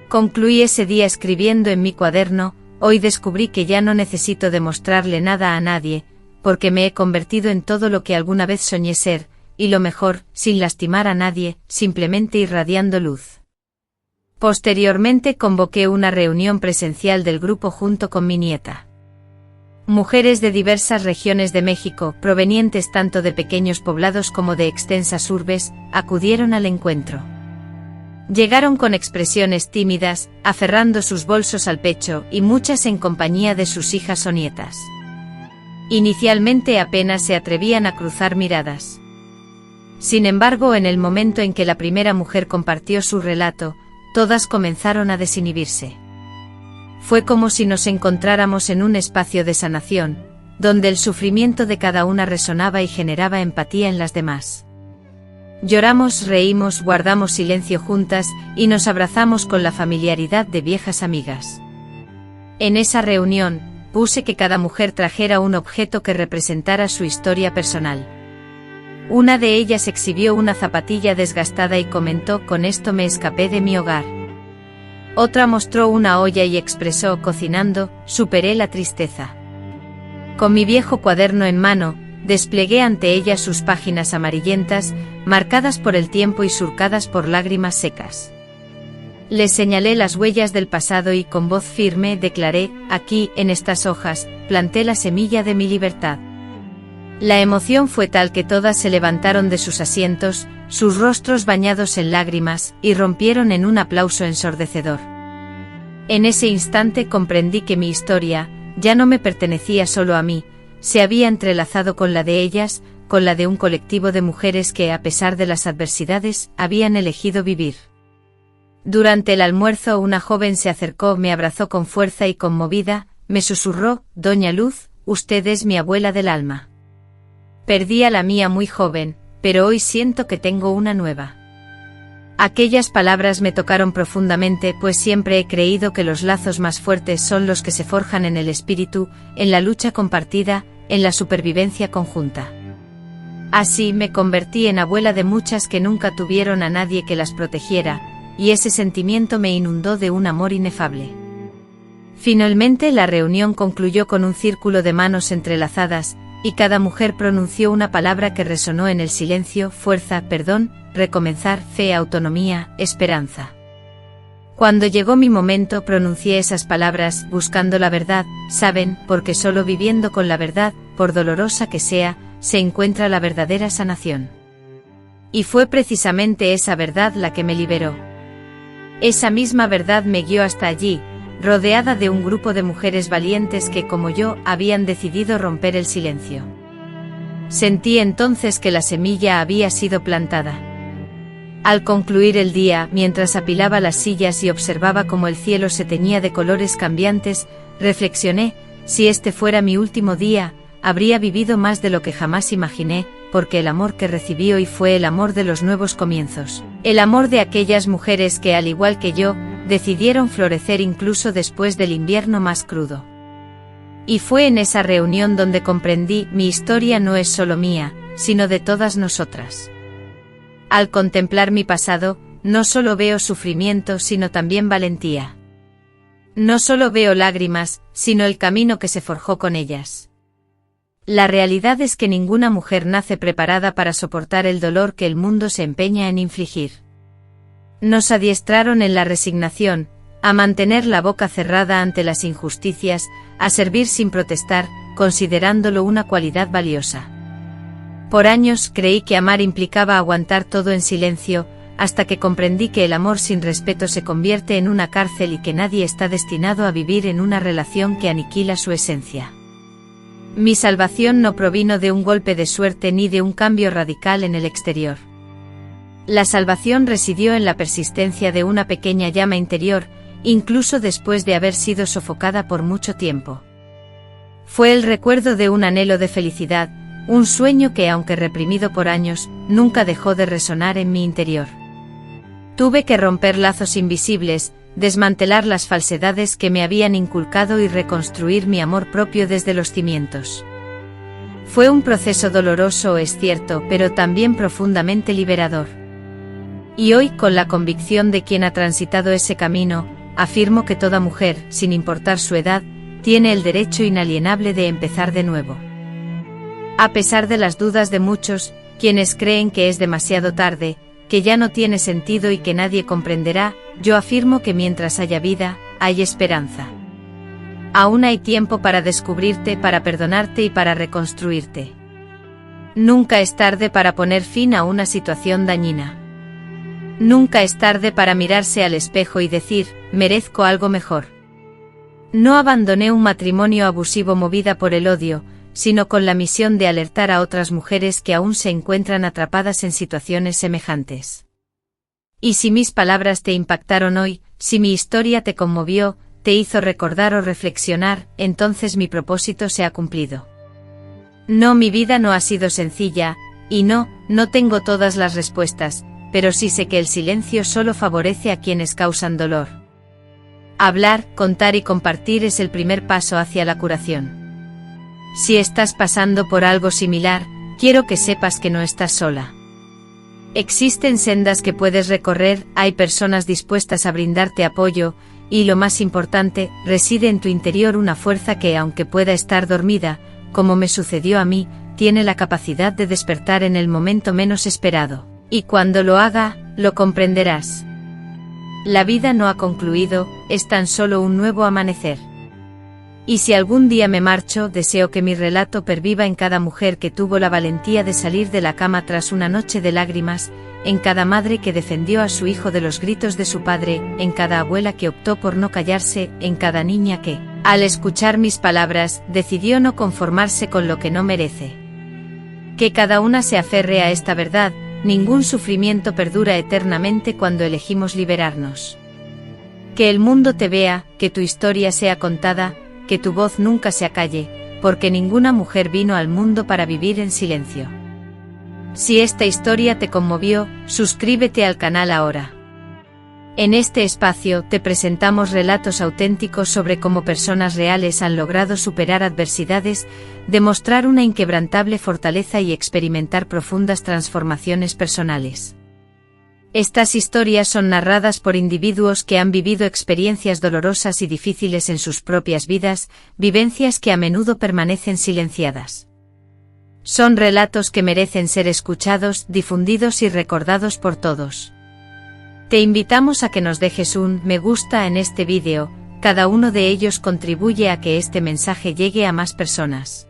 Concluí ese día escribiendo en mi cuaderno, «Hoy descubrí que ya no necesito demostrarle nada a nadie, porque me he convertido en todo lo que alguna vez soñé ser, y lo mejor, sin lastimar a nadie, simplemente irradiando luz». Posteriormente convoqué una reunión presencial del grupo junto con mi nieta. Mujeres de diversas regiones de México, provenientes tanto de pequeños poblados como de extensas urbes, acudieron al encuentro. Llegaron con expresiones tímidas, aferrando sus bolsos al pecho, y muchas en compañía de sus hijas o nietas. Inicialmente apenas se atrevían a cruzar miradas. Sin embargo, en el momento en que la primera mujer compartió su relato, todas comenzaron a desinhibirse. Fue como si nos encontráramos en un espacio de sanación, donde el sufrimiento de cada una resonaba y generaba empatía en las demás. Lloramos, reímos, guardamos silencio juntas, y nos abrazamos con la familiaridad de viejas amigas. En esa reunión, puse que cada mujer trajera un objeto que representara su historia personal. Una de ellas exhibió una zapatilla desgastada y comentó, «Con esto me escapé de mi hogar». Otra mostró una olla y expresó, «Cocinando, superé la tristeza». Con mi viejo cuaderno en mano, desplegué ante ella sus páginas amarillentas, marcadas por el tiempo y surcadas por lágrimas secas. Les señalé las huellas del pasado y con voz firme declaré, «Aquí, en estas hojas, planté la semilla de mi libertad». La emoción fue tal que todas se levantaron de sus asientos, sus rostros bañados en lágrimas, y rompieron en un aplauso ensordecedor. En ese instante comprendí que mi historia, ya no me pertenecía solo a mí, se había entrelazado con la de ellas, con la de un colectivo de mujeres que, a pesar de las adversidades, habían elegido vivir. Durante el almuerzo una joven se acercó, me abrazó con fuerza y conmovida, me susurró, «Doña Luz, usted es mi abuela del alma. Perdí a la mía muy joven, pero hoy siento que tengo una nueva». Aquellas palabras me tocaron profundamente, pues siempre he creído que los lazos más fuertes son los que se forjan en el espíritu, en la lucha compartida, en la supervivencia conjunta. Así me convertí en abuela de muchas que nunca tuvieron a nadie que las protegiera, y ese sentimiento me inundó de un amor inefable. Finalmente la reunión concluyó con un círculo de manos entrelazadas, y cada mujer pronunció una palabra que resonó en el silencio: fuerza, perdón, recomenzar, fe, autonomía, esperanza. Cuando llegó mi momento pronuncié esas palabras, buscando la verdad, saben, porque solo viviendo con la verdad, por dolorosa que sea, se encuentra la verdadera sanación. Y fue precisamente esa verdad la que me liberó. Esa misma verdad me guió hasta allí, rodeada de un grupo de mujeres valientes que, como yo, habían decidido romper el silencio. Sentí entonces que la semilla había sido plantada. Al concluir el día, mientras apilaba las sillas y observaba cómo el cielo se teñía de colores cambiantes, reflexioné, si este fuera mi último día, habría vivido más de lo que jamás imaginé, porque el amor que recibí hoy fue el amor de los nuevos comienzos, el amor de aquellas mujeres que, al igual que yo, decidieron florecer incluso después del invierno más crudo. Y fue en esa reunión donde comprendí, mi historia no es solo mía, sino de todas nosotras. Al contemplar mi pasado, no solo veo sufrimiento sino también valentía. No solo veo lágrimas, sino el camino que se forjó con ellas. La realidad es que ninguna mujer nace preparada para soportar el dolor que el mundo se empeña en infligir. Nos adiestraron en la resignación, a mantener la boca cerrada ante las injusticias, a servir sin protestar, considerándolo una cualidad valiosa. Por años creí que amar implicaba aguantar todo en silencio, hasta que comprendí que el amor sin respeto se convierte en una cárcel y que nadie está destinado a vivir en una relación que aniquila su esencia. Mi salvación no provino de un golpe de suerte ni de un cambio radical en el exterior. La salvación residió en la persistencia de una pequeña llama interior, incluso después de haber sido sofocada por mucho tiempo. Fue el recuerdo de un anhelo de felicidad, un sueño que, aunque reprimido por años, nunca dejó de resonar en mi interior. Tuve que romper lazos invisibles, desmantelar las falsedades que me habían inculcado y reconstruir mi amor propio desde los cimientos. Fue un proceso doloroso, es cierto, pero también profundamente liberador. Y hoy, con la convicción de quien ha transitado ese camino, afirmo que toda mujer, sin importar su edad, tiene el derecho inalienable de empezar de nuevo. A pesar de las dudas de muchos, quienes creen que es demasiado tarde, que ya no tiene sentido y que nadie comprenderá, yo afirmo que mientras haya vida, hay esperanza. Aún hay tiempo para descubrirte, para perdonarte y para reconstruirte. Nunca es tarde para poner fin a una situación dañina. Nunca es tarde para mirarse al espejo y decir, merezco algo mejor. No abandoné un matrimonio abusivo movida por el odio, sino con la misión de alertar a otras mujeres que aún se encuentran atrapadas en situaciones semejantes. Y si mis palabras te impactaron hoy, si mi historia te conmovió, te hizo recordar o reflexionar, entonces mi propósito se ha cumplido. No, mi vida no ha sido sencilla, y no tengo todas las respuestas, pero sí sé que el silencio solo favorece a quienes causan dolor. Hablar, contar y compartir es el primer paso hacia la curación. Si estás pasando por algo similar, quiero que sepas que no estás sola. Existen sendas que puedes recorrer, hay personas dispuestas a brindarte apoyo, y lo más importante, reside en tu interior una fuerza que, aunque pueda estar dormida, como me sucedió a mí, tiene la capacidad de despertar en el momento menos esperado, y cuando lo haga, lo comprenderás. La vida no ha concluido, es tan solo un nuevo amanecer. Y si algún día me marcho, deseo que mi relato perviva en cada mujer que tuvo la valentía de salir de la cama tras una noche de lágrimas, en cada madre que defendió a su hijo de los gritos de su padre, en cada abuela que optó por no callarse, en cada niña que, al escuchar mis palabras, decidió no conformarse con lo que no merece. Que cada una se aferre a esta verdad, ningún sufrimiento perdura eternamente cuando elegimos liberarnos. Que el mundo te vea, que tu historia sea contada, que tu voz nunca se acalle, porque ninguna mujer vino al mundo para vivir en silencio. Si esta historia te conmovió, suscríbete al canal ahora. En este espacio te presentamos relatos auténticos sobre cómo personas reales han logrado superar adversidades, demostrar una inquebrantable fortaleza y experimentar profundas transformaciones personales. Estas historias son narradas por individuos que han vivido experiencias dolorosas y difíciles en sus propias vidas, vivencias que a menudo permanecen silenciadas. Son relatos que merecen ser escuchados, difundidos y recordados por todos. Te invitamos a que nos dejes un me gusta en este vídeo, cada uno de ellos contribuye a que este mensaje llegue a más personas.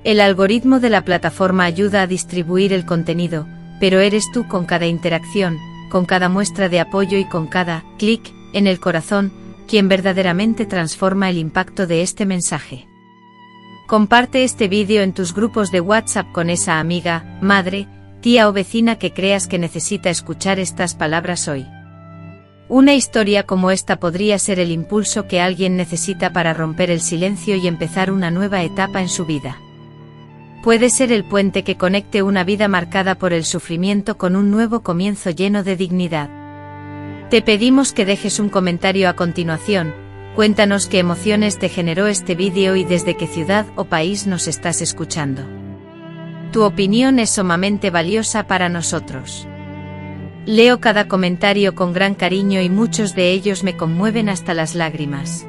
El algoritmo de la plataforma ayuda a distribuir el contenido, pero eres tú con cada interacción, con cada muestra de apoyo y con cada clic en el corazón, quien verdaderamente transforma el impacto de este mensaje. Comparte este vídeo en tus grupos de WhatsApp con esa amiga, madre, tía o vecina que creas que necesita escuchar estas palabras hoy. Una historia como esta podría ser el impulso que alguien necesita para romper el silencio y empezar una nueva etapa en su vida. Puede ser el puente que conecte una vida marcada por el sufrimiento con un nuevo comienzo lleno de dignidad. Te pedimos que dejes un comentario a continuación. Cuéntanos qué emociones te generó este vídeo y desde qué ciudad o país nos estás escuchando. Tu opinión es sumamente valiosa para nosotros. Leo cada comentario con gran cariño y muchos de ellos me conmueven hasta las lágrimas.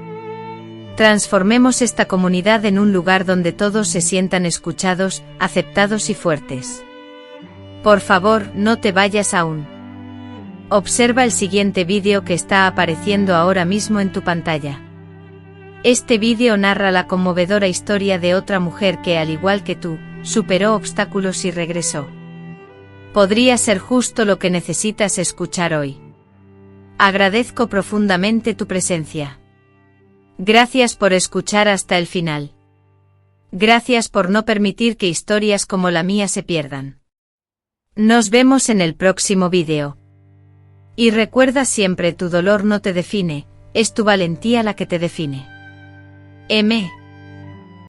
Transformemos esta comunidad en un lugar donde todos se sientan escuchados, aceptados y fuertes. Por favor, no te vayas aún. Observa el siguiente vídeo que está apareciendo ahora mismo en tu pantalla. Este vídeo narra la conmovedora historia de otra mujer que, al igual que tú, superó obstáculos y regresó. Podría ser justo lo que necesitas escuchar hoy. Agradezco profundamente tu presencia. Gracias por escuchar hasta el final. Gracias por no permitir que historias como la mía se pierdan. Nos vemos en el próximo vídeo. Y recuerda siempre, tu dolor no te define, es tu valentía la que te define. M.